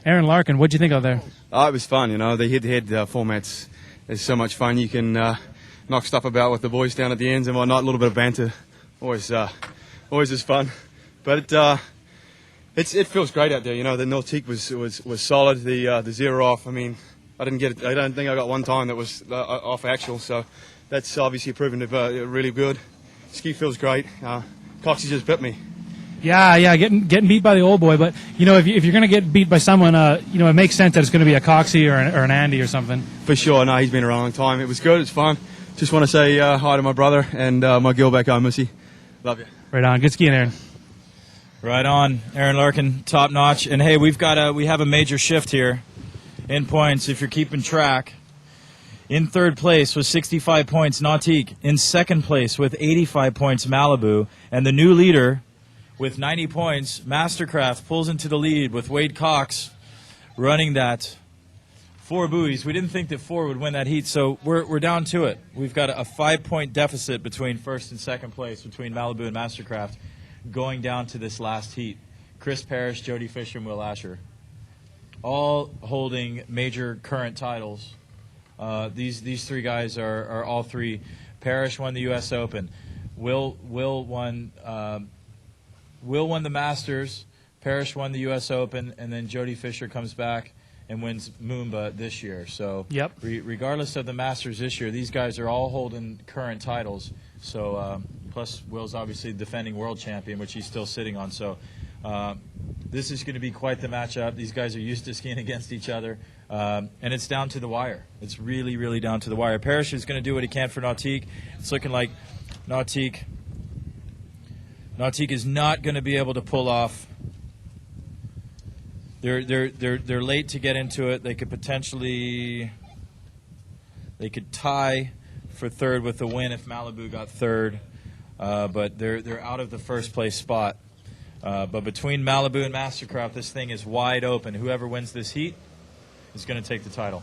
Larkin. What'd you think out there? Oh, it was fun, The head-to-head format's is so much fun. You can knock stuff about with the boys down at the ends and whatnot. A little bit of banter, always is fun. But it feels great out there. The Nautique was solid. The zero off. I mean, I don't think I got one time that was off actual. So that's obviously proven to be really good. Ski feels great. Coxie just bit me. Yeah, getting beat by the old boy. But if you're going to get beat by someone, it makes sense that it's going to be a Coxie or an Andy or something. For sure. No, he's been around a long time. It was good. It's fun. Just want to say hi to my brother and my girl back home, Missy. Love you. Right on. Good skiing, Aaron. Right on, Aaron Larkin, top notch. And hey, we have a major shift here in points. If you're keeping track, in third place with 65 points, Nautique. In second place with 85 points, Malibu, and the new leader with 90 points, Mastercraft, pulls into the lead with Wade Cox running that 4 buoys. We didn't think that 4 would win that heat, so we're down to it. We've got a 5-point deficit between first and second place between Malibu and Mastercraft, going down to this last heat. Chris Parrish, Jody Fisher, and Will Asher, all holding major current titles. These 3 guys are all 3. Parrish won the U.S. Open. Will won the Masters. Parrish won the U.S. Open, and then Jody Fisher comes back and wins Moomba this year. So yep. Regardless of the Masters this year, these guys are all holding current titles. So plus Will's obviously defending world champion, which he's still sitting on. So this is going to be quite the matchup. These guys are used to skiing against each other, and it's down to the wire. It's really, really down to the wire. Parrish is going to do what he can for Nautique. It's looking like Nautique is not going to be able to pull off. They're late to get into it. They could tie for third with the win if Malibu got third, but they're out of the first place spot. But between Malibu and Mastercraft, this thing is wide open. Whoever wins this heat is going to take the title.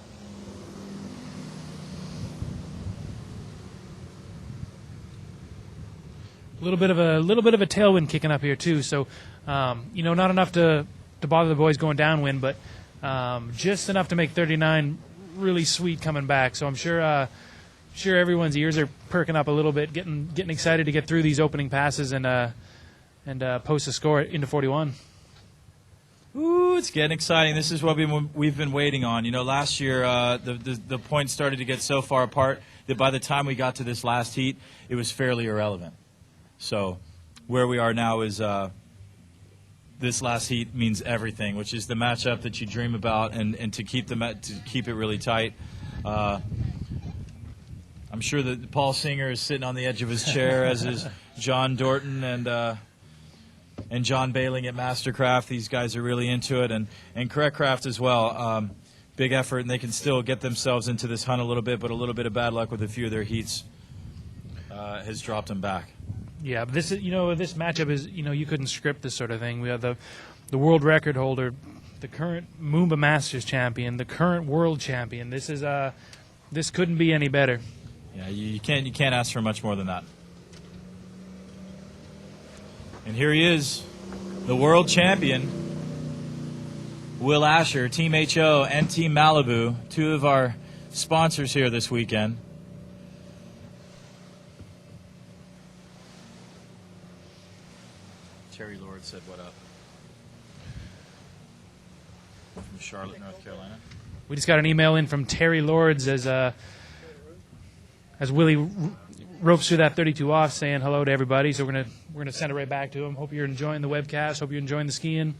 A little bit of a tailwind kicking up here too. So, not enough to bother the boys going downwind, but just enough to make 39 really sweet coming back. So I'm sure everyone's ears are perking up a little bit, getting excited to get through these opening passes and post a score into 41. Ooh, it's getting exciting. This is what we've been waiting on. Last year the points started to get so far apart that by the time we got to this last heat, it was fairly irrelevant. So where we are now is this last heat means everything, which is the matchup that you dream about, and to keep it really tight. I'm sure that Paul Singer is sitting on the edge of his chair, as is John Dorton and John Bailing at Mastercraft. These guys are really into it, and Correctcraft as well. Big effort, and they can still get themselves into this hunt a little bit, but a little bit of bad luck with a few of their heats has dropped them back. Yeah, but this matchup is, you couldn't script this sort of thing. We have the world record holder, the current Moomba Masters champion, the current world champion. This couldn't be any better. Yeah, you can't ask for much more than that. And here he is, the world champion, Will Asher, Team HO and Team Malibu, 2 of our sponsors here this weekend. Terry Lord said, "What up?" From Charlotte, North Carolina. We just got an email in from Terry Lords as Willie ropes through that 32 off, saying hello to everybody. So we're gonna send it right back to him. Hope you're enjoying the webcast. Hope you're enjoying the skiing,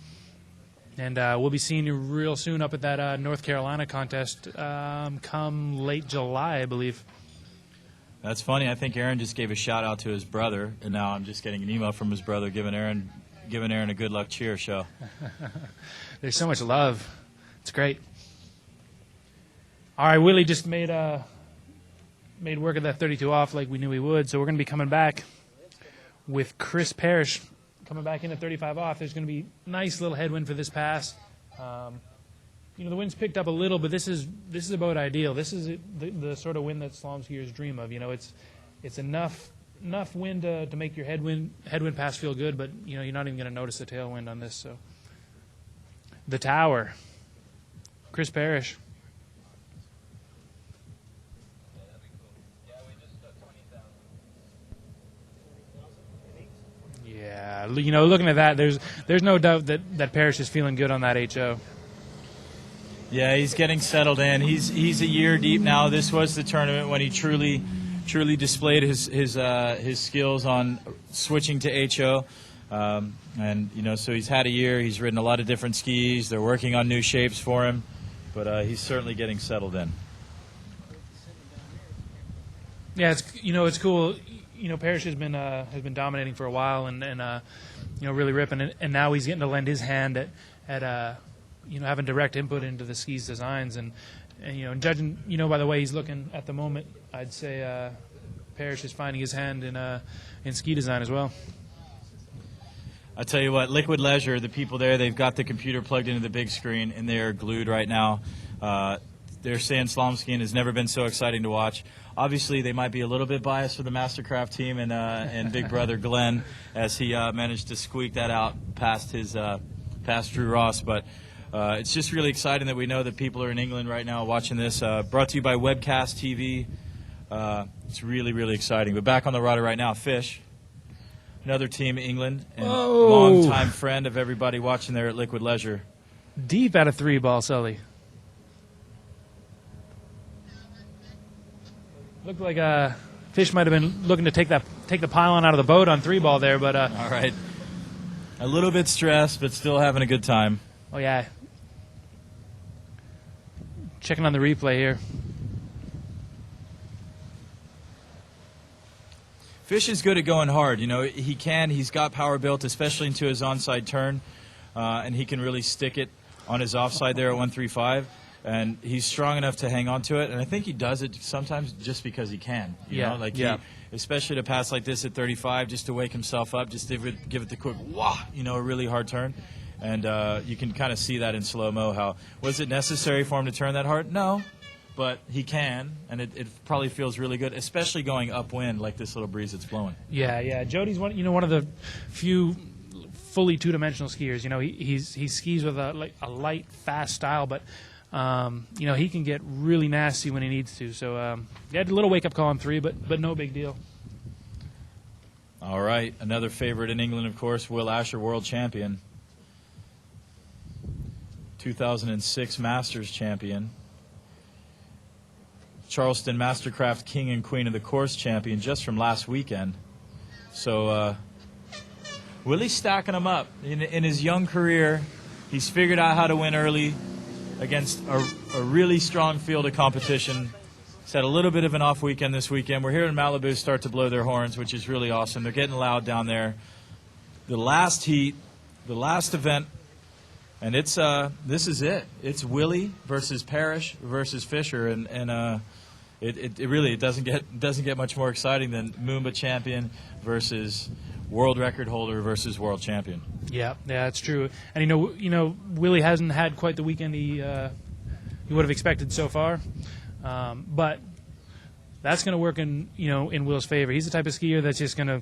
and we'll be seeing you real soon up at that North Carolina contest come late July, I believe. That's funny. I think Aaron just gave a shout out to his brother, and now I'm just getting an email from his brother giving Aaron a good luck cheer show. There's so much love. It's great. All right, Willie just made work of that 32 off like we knew he would, so we're going to be coming back with Chris Parrish coming back in at 35 off. There's going to be a nice little headwind for this pass. The wind's picked up a little, but this is about ideal. This is the sort of wind that slalom skiers dream of. It's enough wind to make your headwind pass feel good, but you're not even going to notice the tailwind on this. So, the tower, Chris Parrish. Yeah, looking at that, there's no doubt that Parrish is feeling good on that HO. Yeah, he's getting settled in. He's a year deep now. This was the tournament when he truly displayed his skills on switching to HO. So he's had a year. He's ridden a lot of different skis. They're working on new shapes for him, but he's certainly getting settled in. Yeah, it's cool. Parrish has been dominating for a while and really ripping, and now he's getting to lend his hand at having direct input into the ski's designs, and judging by the way he's looking at the moment, I'd say Parrish is finding his hand in ski design as well. I'll tell you what, Liquid Leisure, the people there, they've got the computer plugged into the big screen, and they're glued right now. They're saying slalom skiing has never been so exciting to watch. Obviously, they might be a little bit biased for the Mastercraft team and big brother Glenn, as he managed to squeak that out past Drew Ross. But it's just really exciting that we know that people are in England right now watching this. Brought to you by Webcast TV. It's really, really exciting. But back on the rudder right now, Fish, another team, England, and longtime friend of everybody watching there at Liquid Leisure. Deep out of 3-ball, Sully. Looked like Fish might have been looking to take the pylon out of the boat on 3-ball there, but all right, a little bit stressed, but still having a good time. Oh yeah, checking on the replay here. Fish is good at going hard. He's got power built, especially into his onside turn, and he can really stick it on his offside there at 135. And he's strong enough to hang on to it, and I think he does it sometimes just because he can. Especially to pass like this at 35, just to wake himself up, just to give it the quick wah, a really hard turn. And you can kind of see that in slow-mo. How was it necessary for him to turn that hard? No, but he can, and it probably feels really good, especially going upwind like this little breeze that's blowing. Yeah. Jody's one of the few fully two-dimensional skiers. He skis with a light, fast style, but he can get really nasty when he needs to. So he had a little wake-up call on 3, but no big deal. All right, another favorite in England, of course, Will Asher, world champion. 2006 Masters champion. Charleston Mastercraft King and Queen of the Course champion just from last weekend. So Willie's stacking them up. In his young career, he's figured out how to win early against a really strong field of competition. He's had a little bit of an off weekend this weekend. We're here in Malibu start to blow their horns, which is really awesome. They're getting loud down there. The last heat, the last event, and it's this is it. It's Willie versus Parrish versus Fisher, and it really doesn't get much more exciting than Moomba champion versus world record holder versus world champion. Yeah, that's true. And Willie hasn't had quite the weekend he would have expected so far, but that's going to work in Will's favor. He's the type of skier that's just going to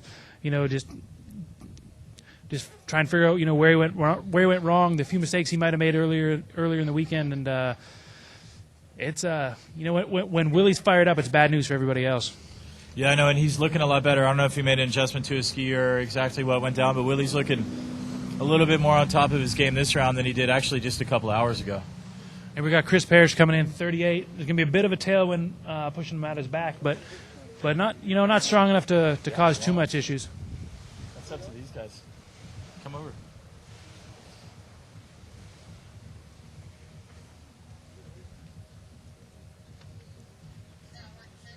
just try and figure out where he went wrong, the few mistakes he might have made earlier in the weekend, and it's when Willie's fired up, it's bad news for everybody else. Yeah, I know, and he's looking a lot better. I don't know if he made an adjustment to his ski or exactly what went down, but Willie's looking a little bit more on top of his game this round than he did actually just a couple hours ago. And we got Chris Parrish coming in 38. There's going to be a bit of a tailwind pushing him at his back, but not strong enough to cause too much issues. That's up to these guys. Come over.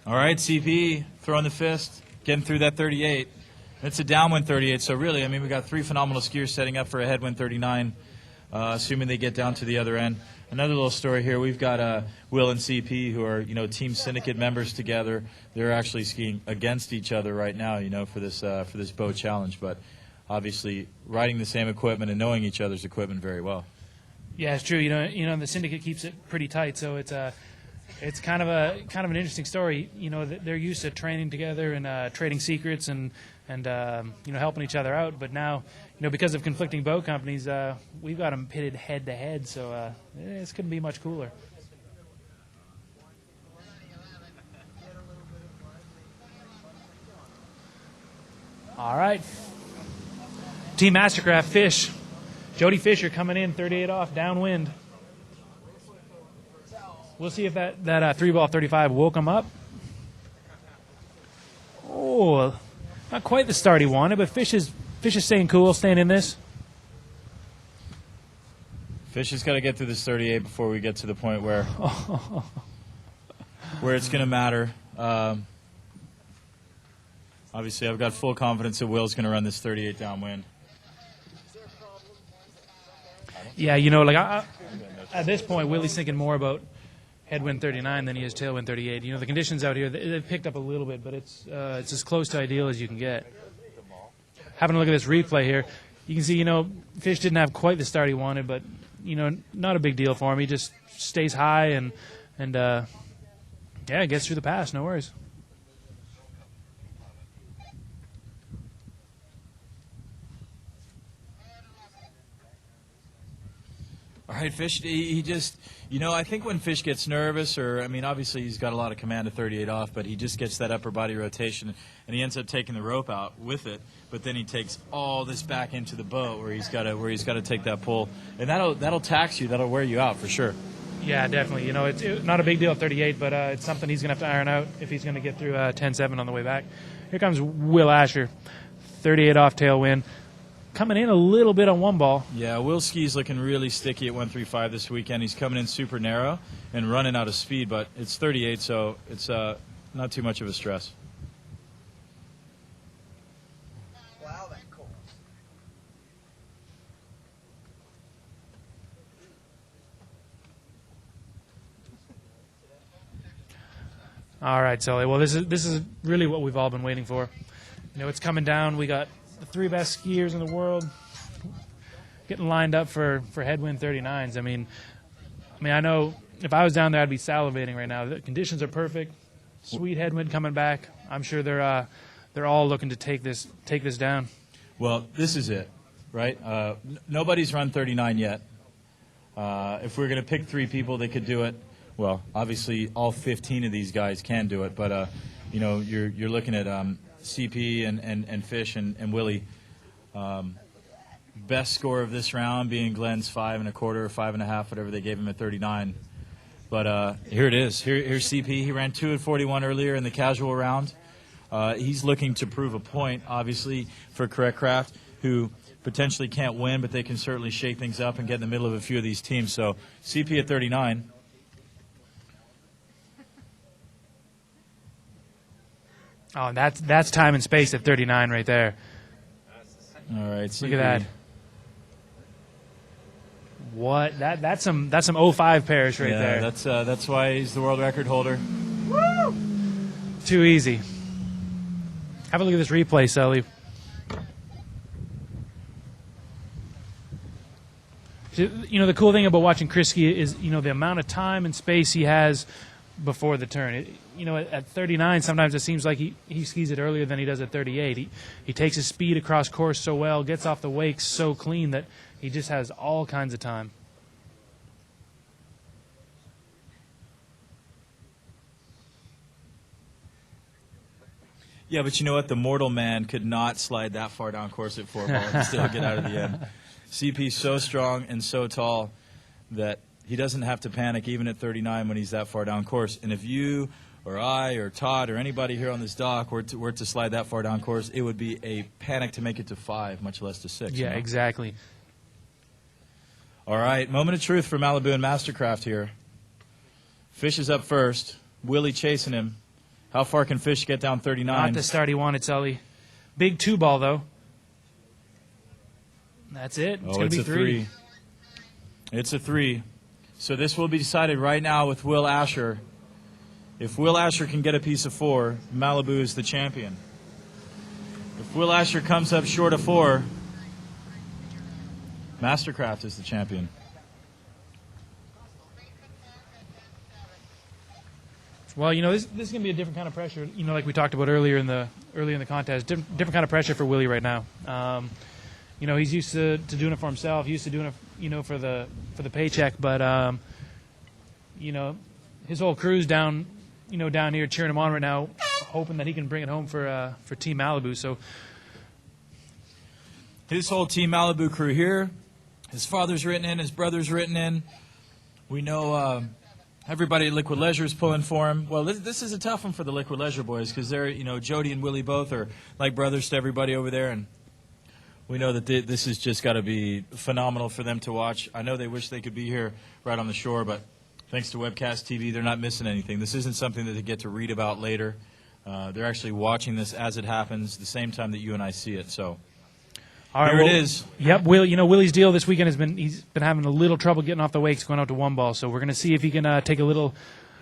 All right, CP throwing the fist, getting through that 38. It's a downwind 38, so really, I mean, we got 3 phenomenal skiers setting up for a headwind 39, assuming they get down to the other end. Another little story here, we've got Will and CP, who are, team syndicate members together. They're actually skiing against each other right now, for this bow challenge, but obviously riding the same equipment and knowing each other's equipment very well. Yeah, it's true. The syndicate keeps it pretty tight, so it's kind of an interesting story. They're used to training together and trading secrets and helping each other out. But now, because of conflicting boat companies, we've got them pitted head to head. So this couldn't be much cooler. All right, Team Mastercraft Fish. Jody Fisher coming in 38 off downwind. We'll see if that 3-ball 35 woke him up. Oh, not quite the start he wanted, but Fish is staying cool, staying in this. Fish has got to get through this 38 before we get to the point where it's going to matter. Obviously, I've got full confidence that Will's going to run this 38 downwind. Yeah, at this point, Willie's thinking more about headwind 39 than he is tailwind 38. The conditions out here, they've picked up a little bit, but it's as close to ideal as you can get. Having a look at this replay here, you can see, Fish didn't have quite the start he wanted, but, not a big deal for him. He just stays high and gets through the pass, no worries. All right, Fish, he just, I think when Fish gets nervous, obviously he's got a lot of command at 38 off, but he just gets that upper body rotation, and he ends up taking the rope out with it, but then he takes all this back into the boat where he's got to take that pull, and that'll tax you, that'll wear you out for sure. Yeah, definitely. It's not a big deal at 38, but it's something he's going to have to iron out if he's going to get through 10-7 on the way back. Here comes Will Asher, 38 off tailwind. Coming in a little bit on 1-ball. Yeah, Will Ski's looking really sticky at 135 this weekend. He's coming in super narrow and running out of speed, but it's 38, so it's not too much of a stress. Wow, that cool. All right, Sully. Well, this is really what we've all been waiting for. It's coming down. We got the 3 best skiers in the world getting lined up for headwind 39s. I know if I was down there, I'd be salivating right now. The conditions are perfect. Sweet headwind coming back. I'm sure they're all looking to take this down. Well, this is it, right? Nobody's run 39 yet. If we're going to pick 3 people that could do it, well, obviously all 15 of these guys can do it, but you're looking at CP and Fish and Willie. Best score of this round being Glenn's 5 1/4 or 5 1/2, whatever they gave him at 39. But here it is. Here's CP. He ran 2 at 41 earlier in the casual round. He's looking to prove a point, obviously, for Correct Craft, who potentially can't win, but they can certainly shake things up and get in the middle of a few of these teams. So CP at 39. Oh, that's time and space at 39 right there. All right, CP. Look at that. What? That's some 05 pairs right there. That's why he's the world record holder. Woo! Too easy. Have a look at this replay, Sully. The cool thing about watching Chris ski is, the amount of time and space he has before the turn. At 39, sometimes it seems like he skis it earlier than he does at 38. He takes his speed across course so well, gets off the wake so clean that he just has all kinds of time. Yeah, but you know what? The mortal man could not slide that far down course at 4-ball and still get out of the end. CP's so strong and so tall that he doesn't have to panic even at 39 when he's that far down course. And if you or I or Todd or anybody here on this dock were to slide that far down course, it would be a panic to make it to 5, much less to 6. Yeah, exactly. All right, moment of truth for Malibu and Mastercraft here. Fish is up first. Willie chasing him. How far can Fish get down 39? Not the start he wanted, Sully. Big 2-ball, though. That's it. It's going to be 3. It's a 3. So this will be decided right now with Will Asher. If Will Asher can get a piece of 4, Malibu is the champion. If Will Asher comes up short of 4, Mastercraft is the champion. Well, this is going to be a different kind of pressure. Like we talked about earlier in the contest, different kind of pressure for Willie right now. He's used to doing it for himself, used to doing it, for the paycheck. But his whole crew's down here cheering him on right now, hoping that he can bring it home for Team Malibu. So his whole Team Malibu crew here. His father's written in, his brother's written in. We know everybody at Liquid Leisure is pulling for him. Well, this is a tough one for the Liquid Leisure boys because they're, Jody and Willie both are like brothers to everybody over there, and we know that this has just got to be phenomenal for them to watch. I know they wish they could be here right on the shore, but thanks to Webcast TV, they're not missing anything. This isn't something that they get to read about later. They're actually watching this as it happens the same time that you and I see it. So all right, here it is. Yep, Willie's deal this weekend he's been having a little trouble getting off the wakes, going out to 1-ball. So we're going to see if he can take a little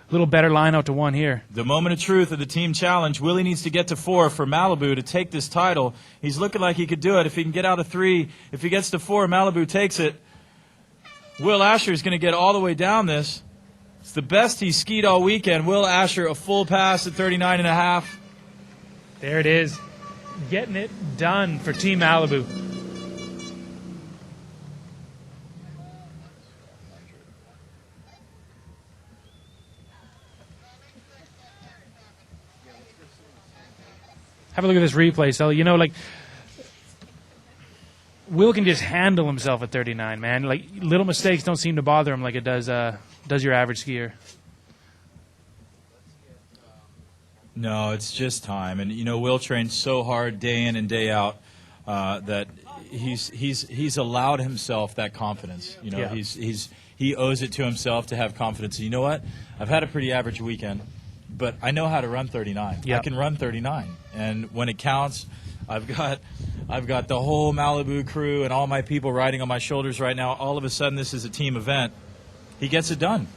better line out to 1 here. The moment of truth of the team challenge. Willie needs to get to 4 for Malibu to take this title. He's looking like he could do it. If he can get out of 3, if he gets to 4, Malibu takes it. Will Asher is going to get all the way down this. It's the best he's skied all weekend. Will Asher, a full pass at 39.5. There it is. Getting it done for Team Malibu. Have a look at this replay, so Will can just handle himself at 39, man. Little mistakes don't seem to bother him like it does your average skier. No, it's just time. And, Will trains so hard day in and day out that he's allowed himself that confidence. Yeah. He owes it to himself to have confidence. And you know what? I've had a pretty average weekend, but I know how to run 39. Yep. I can run 39. And when it counts, I've got the whole Malibu crew and all my people riding on my shoulders right now. All of a sudden, this is a team event. He gets it done.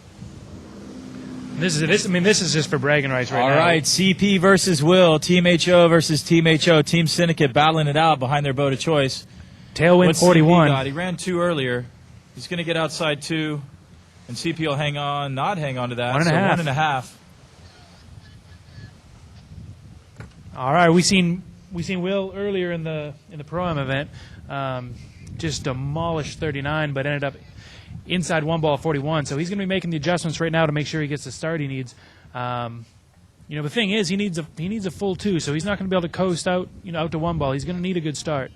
This is just for bragging rights right now. All right, CP versus Will, Team HO versus Team HO, Team Syndicate battling it out behind their boat of choice. Tailwind What's 41. CP got? He ran 2 earlier. He's going to get outside 2, and CP will not hang on to that. 1.5. 1.5. All right, we seen Will earlier in the Pro-Am event, just demolished 39, but ended up inside 1-ball 41. So he's going to be making the adjustments right now to make sure he gets the start he needs. The thing is, he needs a full 2, so he's not going to be able to coast out out to 1-ball. He's going to need a good start.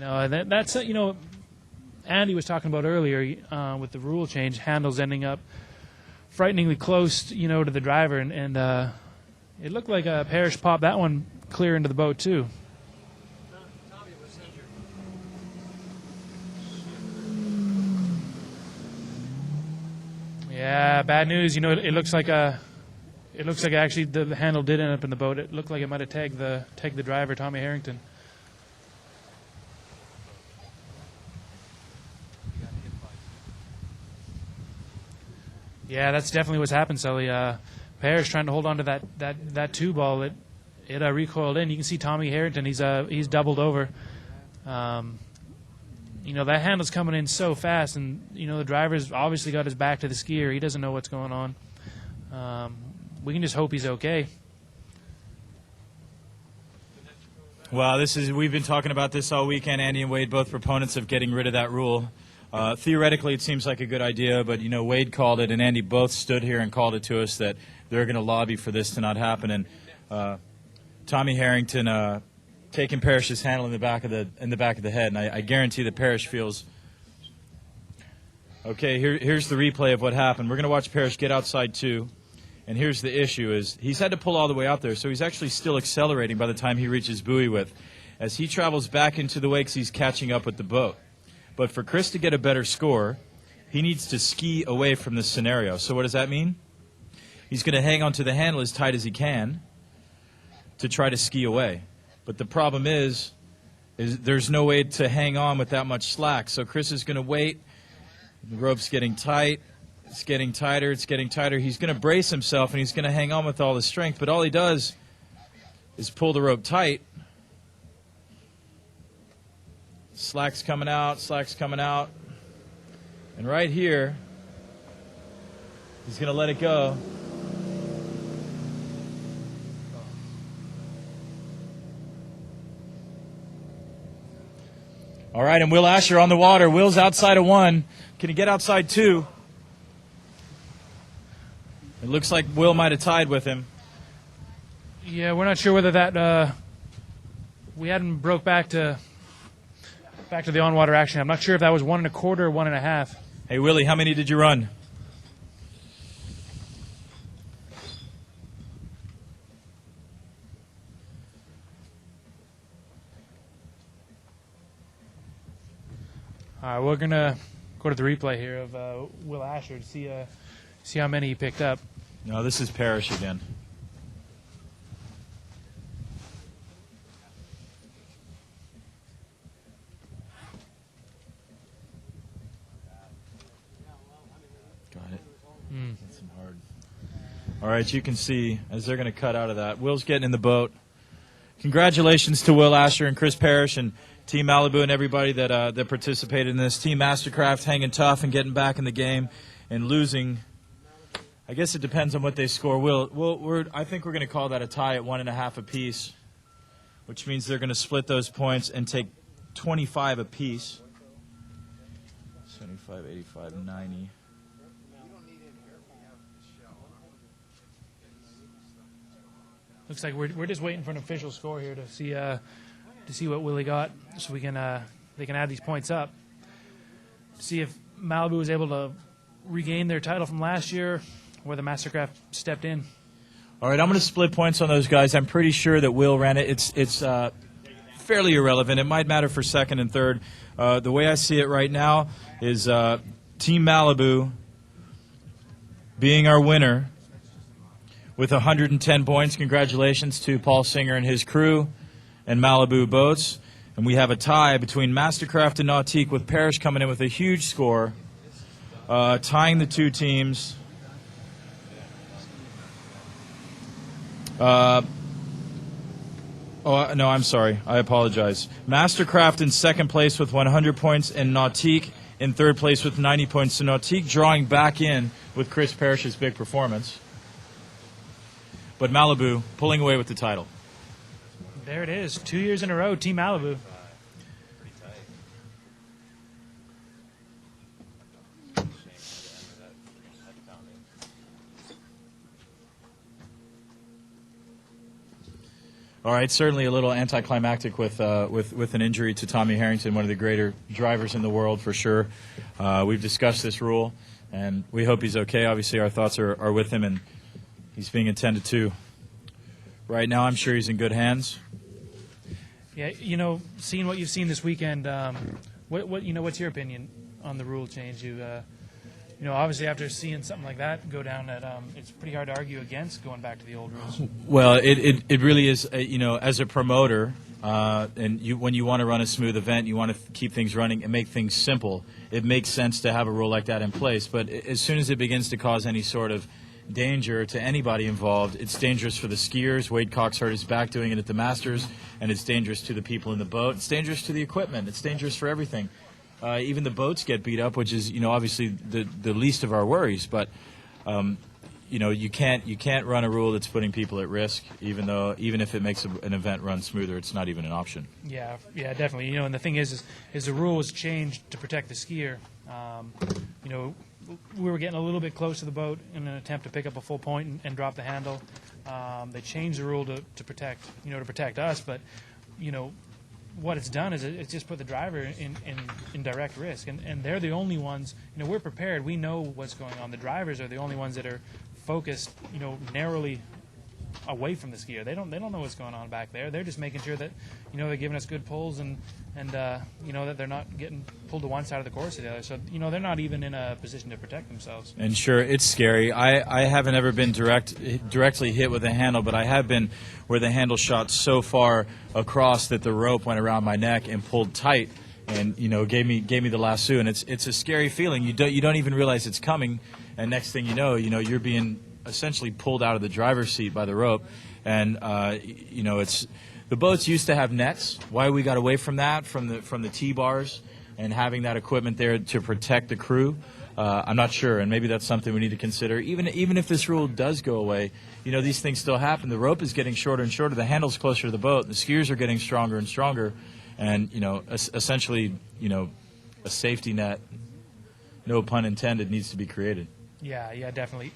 That's Andy was talking about earlier with the rule change, handles ending up frighteningly close, to the driver, and it looked like Parrish popped that one clear into the boat too. Yeah, bad news. It looks like actually the handle did end up in the boat. It looked like it might have tagged the driver, Tommy Harrington. Yeah, that's definitely what's happened, Sully. Parrish trying to hold on to that 2-ball. It recoiled in. You can see Tommy Harrington. He's doubled over. That handle's coming in so fast, and the driver's obviously got his back to the skier. He doesn't know what's going on. We can just hope he's okay. Well, we've been talking about this all weekend. Andy and Wade, both proponents of getting rid of that rule. Theoretically, it seems like a good idea, but, Wade called it, and Andy both stood here and called it to us that they're going to lobby for this to not happen. And Tommy Harrington taking Parrish's handle in the back of the head, and I guarantee that Parrish feels. Okay, here's the replay of what happened. We're going to watch Parrish get outside 2, and here's the issue: is he's had to pull all the way out there, so he's actually still accelerating by the time he reaches buoy width. As he travels back into the wakes, he's catching up with the boat. But for Chris to get a better score, he needs to ski away from this scenario. So what does that mean? He's going to hang onto the handle as tight as he can to try to ski away. But the problem is there's no way to hang on with that much slack. So Chris is going to wait. The rope's getting tight. It's getting tighter. It's getting tighter. He's going to brace himself, and he's going to hang on with all his strength. But all he does is pull the rope tight. Slack's coming out. Slack's coming out. And right here, he's going to let it go. All right, and Will Asher on the water. Will's outside of 1. Can he get outside 2? It looks like Will might have tied with him. Yeah, we're not sure whether that we hadn't broke back to the on-water action. I'm not sure if that was 1 1/4 or 1 1/2. Hey, Willie, how many did you run? All right, we're going to go to the replay here of Will Asher to see how many he picked up. No, this is Parrish again. Got it. That's some hard. All right, you can see as they're going to cut out of that. Will's getting in the boat. Congratulations to Will Asher and Chris Parrish and Team Malibu and everybody that participated in this. Team Mastercraft hanging tough and getting back in the game and losing. I guess it depends on what they score. I think we're going to call that a tie at 1 1/2 apiece, which means they're going to split those points and take 25 apiece. 75, 85, 90. Looks like we're just waiting for an official score here to see what Willie got, so they can add these points up. See if Malibu was able to regain their title from last year, where the Mastercraft stepped in. All right, I'm going to split points on those guys. I'm pretty sure that Will ran it. It's fairly irrelevant. It might matter for second and third. The way I see it right now is Team Malibu being our winner with 110 points. Congratulations to Paul Singer and his crew and Malibu Boats. And we have a tie between Mastercraft and Nautique, with Parrish coming in with a huge score, tying the two teams. Oh, no, I'm sorry. I apologize. Mastercraft in second place with 100 points, and Nautique in third place with 90 points. So Nautique drawing back in with Chris Parrish's big performance. But Malibu pulling away with the title. There it is. 2 years in a row, Team Malibu. All right, certainly a little anticlimactic with an injury to Tommy Harrington, one of the greater drivers in the world for sure. We've discussed this rule, and we hope he's okay. Obviously, our thoughts are with him, and he's being attended to. Right now, I'm sure he's in good hands. Yeah, seeing what you've seen this weekend, what's your opinion on the rule change? Obviously after seeing something like that go down, it's pretty hard to argue against going back to the old rules. Well, it really is. As a promoter, and when you want to run a smooth event, you want to keep things running and make things simple. It makes sense to have a rule like that in place. But as soon as it begins to cause any sort of danger to anybody involved, it's dangerous for the skiers. Wade Cox hurt his back doing it at the Masters, and it's dangerous to the people in the boat. It's dangerous to the equipment. It's dangerous for everything. Even the boats get beat up, which is obviously the least of our worries. But you can't run a rule that's putting people at risk, even if it makes an event run smoother. It's not even an option. Yeah, definitely. And the thing is the rule was changed to protect the skier. We were getting a little bit close to the boat in an attempt to pick up a full point and drop the handle. They changed the rule to protect us, but what it's done is it's just put the driver in direct risk, and they're the only ones. We're prepared. We know what's going on. The drivers are the only ones that are focused, narrowly away from the skier. They don't know what's going on back there. They're just making sure that they're giving us good pulls and that they're not getting pulled to one side of the course or the other. So they're not even in a position to protect themselves. And sure, it's scary. I haven't ever been directly hit with a handle, but I have been where the handle shot so far across that the rope went around my neck and pulled tight, and gave me the lasso. And it's a scary feeling. You don't even realize it's coming, and next thing you know you're being essentially pulled out of the driver's seat by the rope. And it's the boats used to have nets. Why we got away from that, from the T-bars and having that equipment there to protect the crew, I'm not sure, and maybe that's something we need to consider. Even if this rule does go away, these things still happen. The rope is getting shorter and shorter. The handle's closer to the boat. The skiers are getting stronger and stronger, and essentially, a safety net, no pun intended, needs to be created. Yeah, definitely.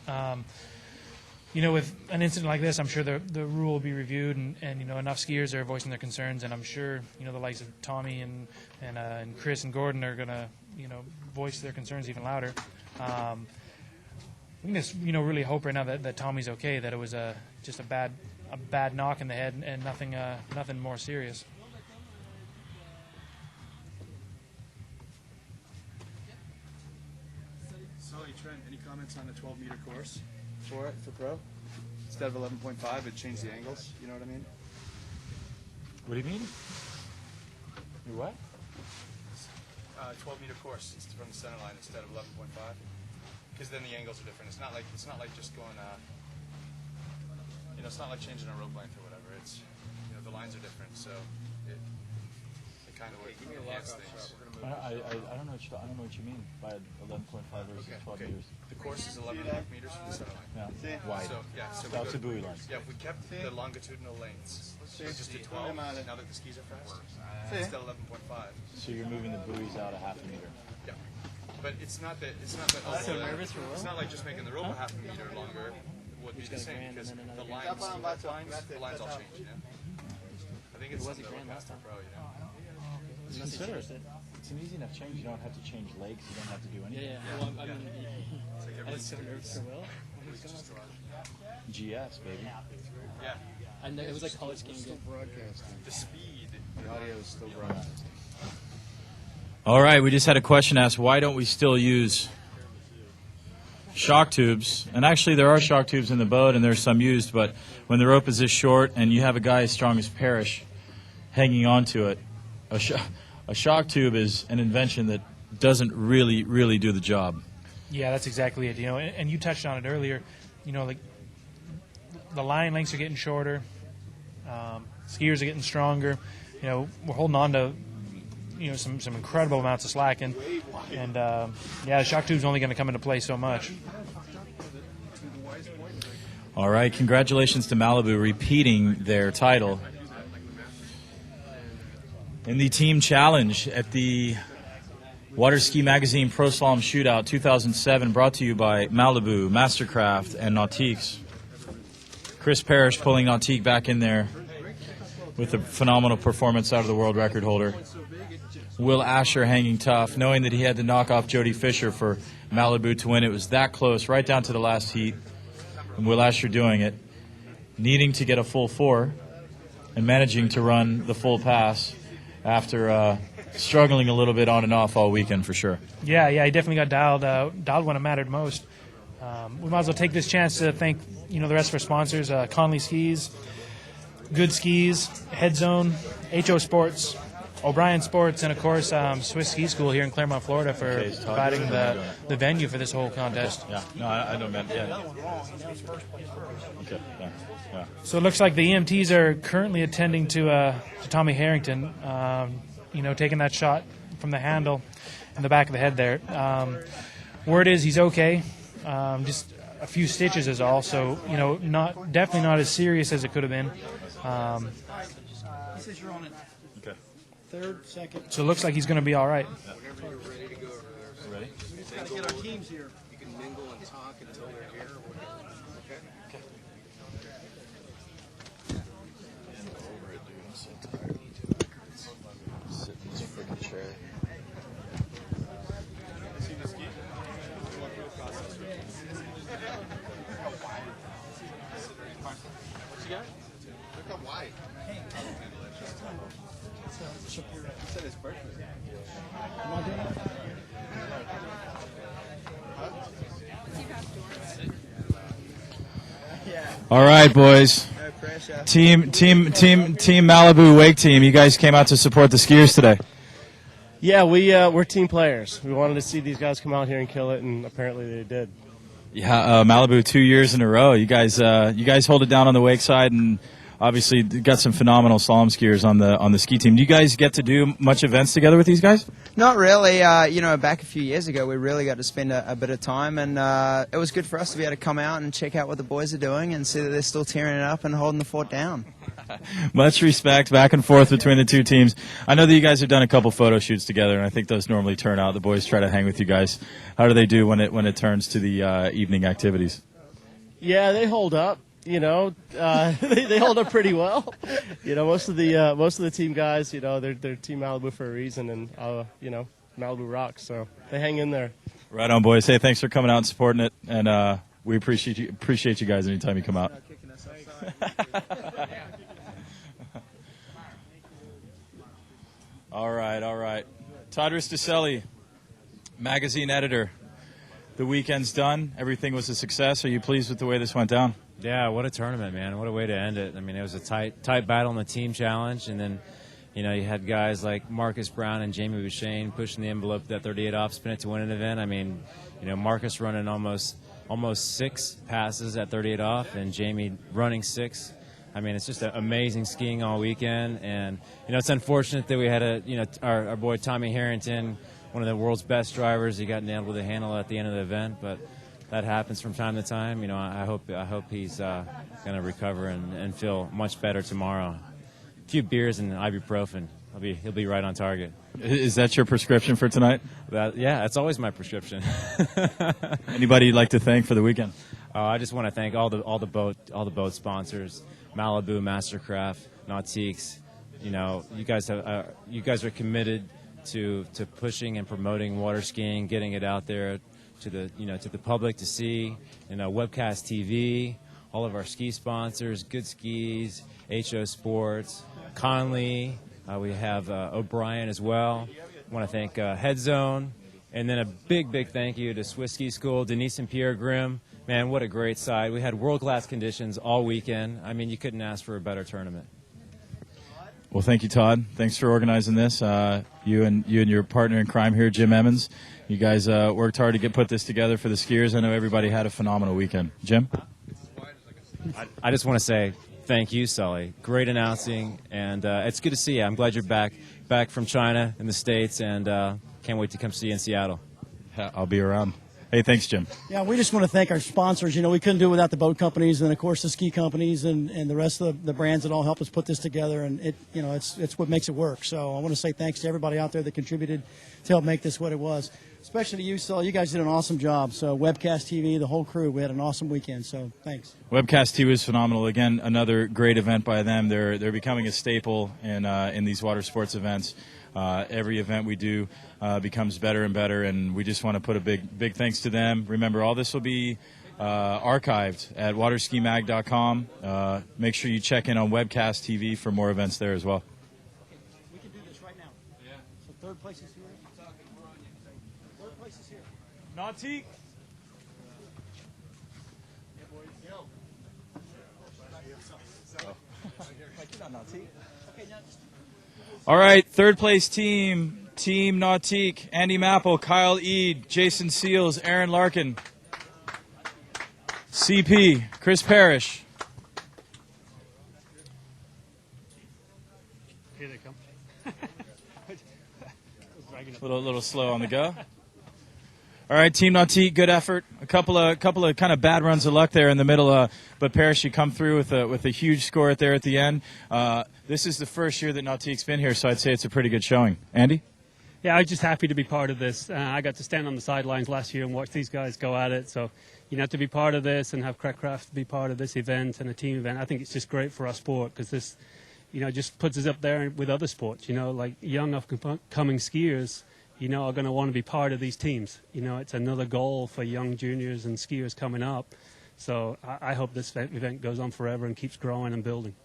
With an incident like this, I'm sure the rule will be reviewed, and enough skiers are voicing their concerns, and I'm sure the likes of Tommy and Chris and Gordon are going to voice their concerns even louder. We can just really hope right now that Tommy's okay, that it was just a bad knock in the head and nothing more serious. Sully, Trent, any comments on the 12-meter course for pro? Instead of 11.5, it changed the angles. You know what I mean? What do you mean? You what? 12-meter course from the center line instead of 11.5, because then the angles are different. It's not like just going. It's not like changing a rope length or whatever. It's the lines are different, so it kind of would enhance things. I don't know what you mean by 11.5 versus 12 meters. The course is 11.5 meters from the center line. Yeah. Wide. So That's a buoy line. Yeah, if we kept the longitudinal lengths, so just did 12. Now that the skis are fast, instead of 11.5. So you're moving the buoys out a half a meter. Yeah, but it's not that. It's not like just making the rope a half a meter longer would be the same, because the lines all change. I think it's something that last time, pro. Consider it. It's an easy enough change. You don't have to change legs. You don't have to do anything. I was so nervous for Will. GS, baby. Yeah. And it was like college game. Still broadcasting. The speed. The audio is still broadcasting. All right, we just had a question asked. Why don't we still use shock tubes? And actually, there are shock tubes in the boat, and there's some used. But when the rope is this short, and you have a guy as strong as Parrish hanging onto it, a shock tube is an invention that doesn't really do the job. Yeah, that's exactly it. And you touched on it earlier. Like the line lengths are getting shorter, skiers are getting stronger. We're holding on to some incredible amounts of slack, and the shock tube's only going to come into play so much. All right, congratulations to Malibu repeating their title in the team challenge at the Water Ski Magazine Pro Slalom Shootout 2007, brought to you by Malibu, Mastercraft, and Nautiques. Chris Parrish pulling Nautique back in there with a phenomenal performance out of the world record holder. Will Asher hanging tough, knowing that he had to knock off Jody Fisher for Malibu to win. It was that close, right down to the last heat. And Will Asher doing it, needing to get a full 4 and managing to run the full pass after struggling a little bit on and off all weekend for sure. Yeah, he definitely got dialed when it mattered most. We might as well take this chance to thank the rest of our sponsors: Conley Skis, Good Skis, Head Zone, HO Sports, O'Brien Sports, and of course Swiss Ski School here in Claremont, Florida, for providing the venue for this whole contest. Yeah, no, I don't mean Okay, yeah. So it looks like the EMTs are currently attending to Tommy Harrington, taking that shot from the handle in the back of the head there. Word is he's okay, just a few stitches is all, so definitely not as serious as it could have been. He says you're on it. Okay. Third, second. So it looks like he's going to be all right. Ready? We've got to get our teams here. You can mingle and talk until they're here. Okay. Sit in this freaking chair. All right, boys. Team Malibu Wake Team. You guys came out to support the skiers today. Yeah, we're team players. We wanted to see these guys come out here and kill it, and apparently they did. Yeah, Malibu 2 years in a row. You guys hold it down on the wake side, and obviously got some phenomenal slalom skiers on the ski team. Do you guys get to do much events together with these guys? Not really. Back a few years ago, we really got to spend a bit of time, and it was good for us to be able to come out and check out what the boys are doing and see that they're still tearing it up and holding the fort down. Much respect back and forth between the two teams. I know that you guys have done a couple photo shoots together, and I think those normally turn out. The boys try to hang with you guys. How do they do when it turns to the evening activities? Yeah, they hold up. They hold up pretty well. Most of the team guys, they're Team Malibu for a reason, and Malibu rocks. So they hang in there. Right on, boys. Hey, thanks for coming out and supporting it, and we appreciate you guys anytime you come out. All right. Todd Risticelli, magazine editor. The weekend's done. Everything was a success. Are you pleased with the way this went down? Yeah, what a tournament, man. What a way to end it. I mean, it was a tight battle in the team challenge, and then, you had guys like Marcus Brown and Jamie Bouchain pushing the envelope, that 38 off, spin it to win an event. I mean, Marcus running almost 6 passes at 38 off, and Jamie running 6. I mean, it's just amazing skiing all weekend, and, it's unfortunate that we had our boy Tommy Harrington, one of the world's best drivers. He got nailed with a handle at the end of the event, but that happens from time to time. I hope he's going to recover and feel much better tomorrow. A few beers and ibuprofen. He'll be right on target. Is that your prescription for tonight? Yeah, that's always my prescription. Anybody you'd like to thank for the weekend? I just want to thank all the boat sponsors, Malibu, Mastercraft, Nautiques. You guys are committed to pushing and promoting water skiing, getting it out there to the public to see. Webcast TV, all of our ski sponsors, Good Skis, HO Sports, Conley. We have O'Brien as well. I want to thank Head Zone, and then a big thank you to Swiss Ski School, Denise and Pierre Grimm. Man, what a great side. We had world-class conditions all weekend. I mean, you couldn't ask for a better tournament. Well, thank you, Todd. Thanks for organizing this. You and your partner in crime here, Jim Emmons. You guys worked hard to put this together for the skiers. I know everybody had a phenomenal weekend. Jim? I just want to say thank you, Sully. Great announcing, and it's good to see you. I'm glad you're back from China in the States, and can't wait to come see you in Seattle. I'll be around. Hey, thanks, Jim. Yeah, we just want to thank our sponsors. We couldn't do it without the boat companies and, of course, the ski companies and the rest of the brands that all helped us put this together. And it's what makes it work. So I want to say thanks to everybody out there that contributed to help make this what it was. Especially to you, Sully. You guys did an awesome job. So Webcast TV, the whole crew, we had an awesome weekend. So thanks. Webcast TV was phenomenal. Again, another great event by them. They're becoming a staple in these water sports events. Every event we do becomes better and better, and we just want to put a big thanks to them. Remember, all this will be archived at waterskimag.com. Make sure you check in on Webcast TV for more events there as well. We can do this right now. Yeah. So third place is here. Third place is here. Nautique. All right, third place Team Nautique, Andy Mappel, Kyle Eade, Jason Seals, Aaron Larkin. CP, Chris Parrish. Here they come. Little slow on the go. All right, Team Nautique, good effort. A couple of kind of bad runs of luck there in the middle, but Parrish, you come through with a huge score there at the end. This is the first year that Nautique's been here, so I'd say it's a pretty good showing. Andy? Yeah, I'm just happy to be part of this. I got to stand on the sidelines last year and watch these guys go at it. So, to be part of this and have Crackcraft be part of this event and a team event, I think it's just great for our sport because this, just puts us up there with other sports. Like young up-and-coming skiers, are going to want to be part of these teams. It's another goal for young juniors and skiers coming up. So I hope this event goes on forever and keeps growing and building.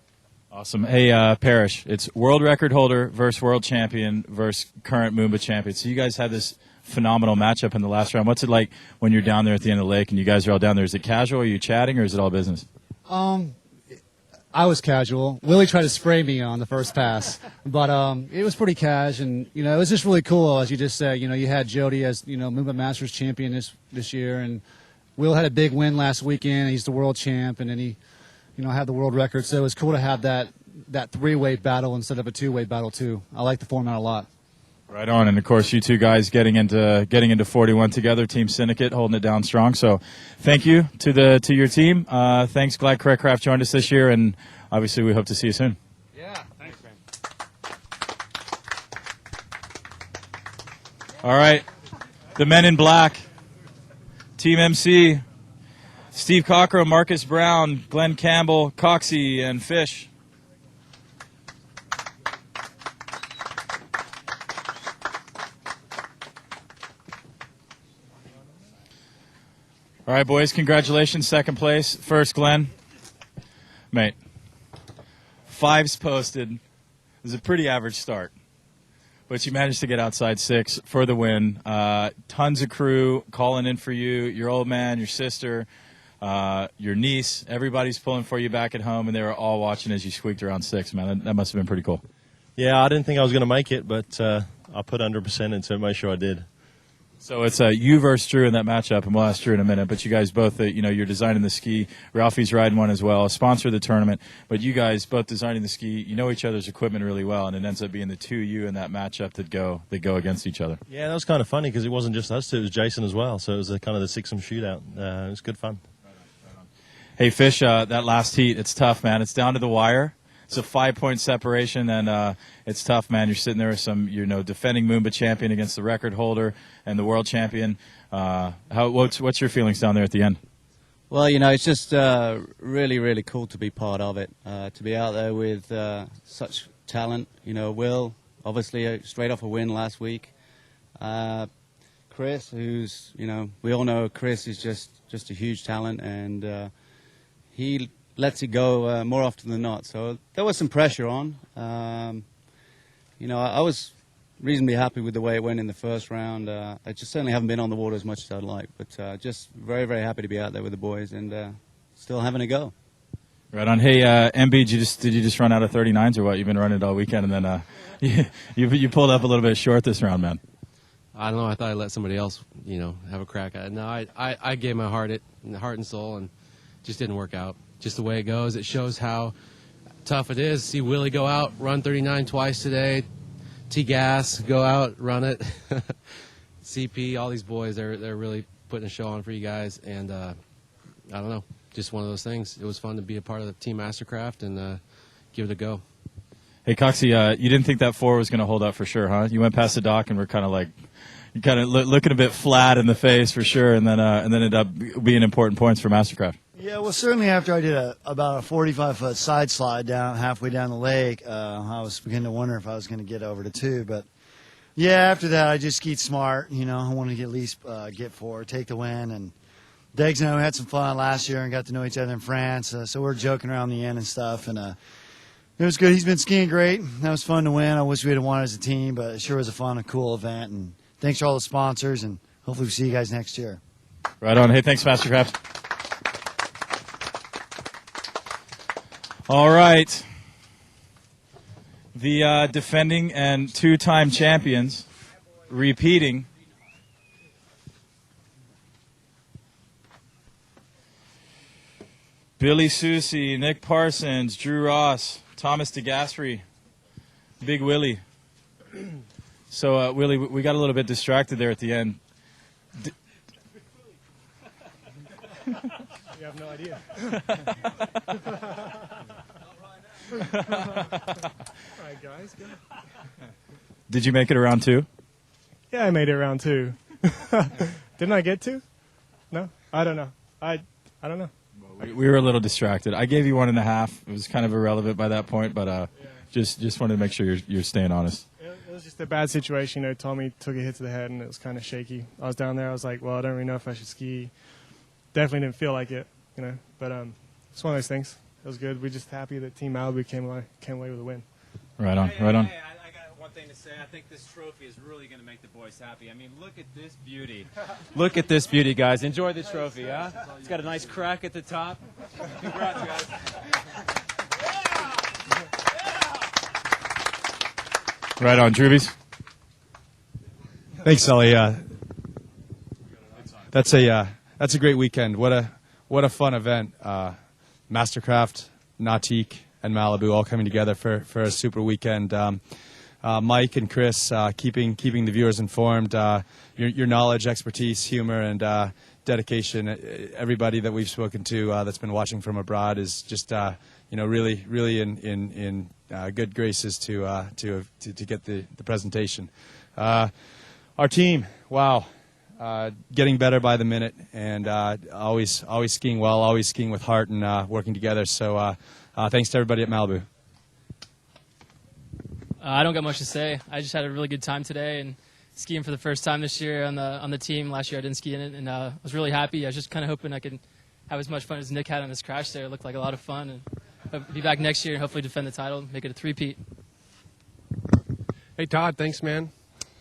Awesome. Hey, Parrish, it's world record holder versus world champion versus current Moomba champion. So you guys had this phenomenal matchup in the last round. What's it like when you're down there at the end of the lake and you guys are all down there? Is it casual? Are you chatting, or is it all business? I was casual. Willie tried to spray me on the first pass, but it was pretty cash, and it was just really cool. As you just said, you had Jody as Moomba Masters champion this year, and Will had a big win last weekend. He's the world champ, and then he had the world record. So it was cool to have that three-way battle instead of a two-way battle too. I like the format a lot. Right on, and of course you two guys getting into 41 together, Team Syndicate, holding it down strong. So, thank you to your team. Thanks, glad Craft joined us this year, and obviously we hope to see you soon. Yeah, thanks, man. All right, the men in black, Team MC, Steve Cockrum, Marcus Brown, Glenn Campbell, Coxie, and Fish. All right, boys, congratulations. Second place. First, Glenn. Mate, 5's posted. It was a pretty average start, but you managed to get outside 6 for the win. Tons of crew calling in for you, your old man, your sister, your niece. Everybody's pulling for you back at home, and they were all watching as you squeaked around 6, man. That must have been pretty cool. Yeah, I didn't think I was going to make it, but I put 100% into it, made sure I did. So it's you versus Drew in that matchup, and we'll ask Drew in a minute. But you guys both, you're designing the ski. Ralphie's riding one as well, a sponsor of the tournament. But you guys both designing the ski. You know each other's equipment really well, and it ends up being the two of you in that matchup that go against each other. Yeah, that was kind of funny because it wasn't just us two; it was Jason as well. So it was kind of the six-some shootout. It was good fun. Hey, Fish, that last heat, it's tough, man. It's down to the wire. It's a 5-point separation, and it's tough, man. You're sitting there with some, defending Moomba champion against the record holder and the world champion. What's your feelings down there at the end? Well, it's just really, really cool to be part of it, to be out there with such talent. Will, obviously, straight off a win last week. Chris, who's, we all know Chris is just a huge talent, and he lets it go more often than not. So there was some pressure on. I was reasonably happy with the way it went in the first round. I just certainly haven't been on the water as much as I'd like, but just very, very happy to be out there with the boys and still having a go. Right on. Hey, MB, did you just run out of 39s or what? You've been running it all weekend, and then you pulled up a little bit short this round, man. I don't know. I thought I'd let somebody else, have a crack at it. No, I gave my heart and soul, and just didn't work out. Just the way it goes. It shows how tough it is. See Willie go out, run 39 twice today. T-Gas, go out, run it. CP, all these boys, they're really putting a show on for you guys. And I don't know, just one of those things. It was fun to be a part of the Team Mastercraft and give it a go. Hey, Coxie, you didn't think that 4 was going to hold up for sure, huh? You went past the dock and were kind of looking a bit flat in the face for sure, and then ended up being important points for Mastercraft. Yeah, well, certainly after I did about a 45-foot side slide halfway down the lake, I was beginning to wonder if I was going to get over to 2. But yeah, after that, I just skied smart. I wanted to at least get 4, take the win. And Deggs and I had some fun last year and got to know each other in France. So we were joking around the end and stuff. And it was good. He's been skiing great. That was fun to win. I wish we had won as a team, but it sure was a fun and cool event. And thanks to all the sponsors, and hopefully we'll see you guys next year. Right on. Hey, thanks, Mastercraft. All right. The defending and 2-time champions repeating. Billy Susie, Nick Parsons, Drew Ross, Thomas DeGaspery, Big Willie. So, Willie, we got a little bit distracted there at the end. You have no idea. All right, guys. Go. Did you make it around 2? Yeah, I made it around 2. Didn't I get 2? No, I don't know. I don't know. We were a little distracted. I gave you 1.5. It was kind of irrelevant by that point, but just wanted to make sure you're staying honest. It was just a bad situation. Tommy took a hit to the head, and it was kind of shaky. I was down there. I was like, well, I don't really know if I should ski. Definitely didn't feel like it, But it's one of those things. was good. We're just happy that Team Malibu came away with a win. Right on, right on. Hey, I got one thing to say. I think this trophy is really going to make the boys happy. I mean, look at this beauty. Look at this beauty, guys. Enjoy the trophy, huh? It's got a nice crack at the top. Congrats, guys. Right on, Trubies. Thanks, Sully. That's a great weekend. What a fun event. Mastercraft, Nautique, and Malibu all coming together for a super weekend. Mike and Chris keeping the viewers informed. Your knowledge, expertise, humor, and dedication. Everybody that we've spoken to that's been watching from abroad is just really in good graces to get the presentation. Our team, wow. Getting better by the minute, and always skiing well, always skiing with heart, and working together. So thanks to everybody at Malibu. I don't got much to say. I just had a really good time today, and skiing for the first time this year on the team. Last year I didn't ski in it, and I was really happy. I was just kind of hoping I could have as much fun as Nick had on this crash there. It looked like a lot of fun, and I'll be back next year and hopefully defend the title, make it a three-peat. Hey, Todd, thanks, man.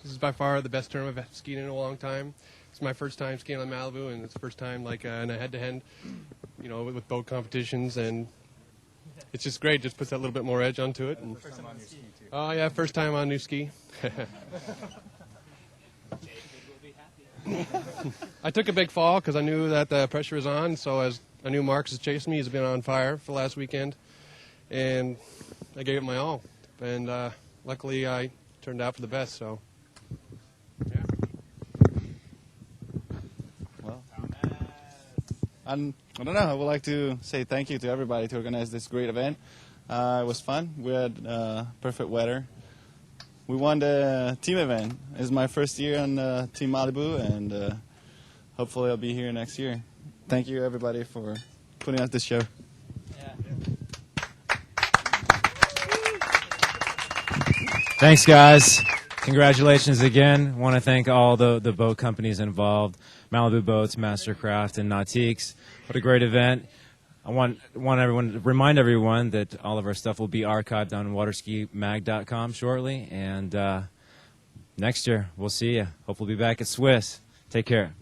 This is by far the best tournament I've skied in a long time. It's my first time skiing on Malibu, and it's the first time in a head-to-head, with boat competitions, and it's just great. Just puts that little bit more edge onto it. And, first time on new ski, too. Oh yeah, first time on new ski. I took a big fall because I knew that the pressure was on. So as I knew Marcus was chasing me, he's been on fire for the last weekend, and I gave it my all. And luckily, I turned out for the best. So. And I don't know, I would like to say thank you to everybody to organize this great event. It was fun. We had perfect weather. We won the team event. It's my first year on Team Malibu, and hopefully I'll be here next year. Thank you, everybody, for putting on this show. Thanks, guys. Congratulations again. Want to thank all the boat companies involved, Malibu Boats, Mastercraft, and Nautiques. What a great event. I want everyone to remind everyone that all of our stuff will be archived on waterskimag.com shortly. And next year, we'll see you. Hope we'll be back at Swiss. Take care.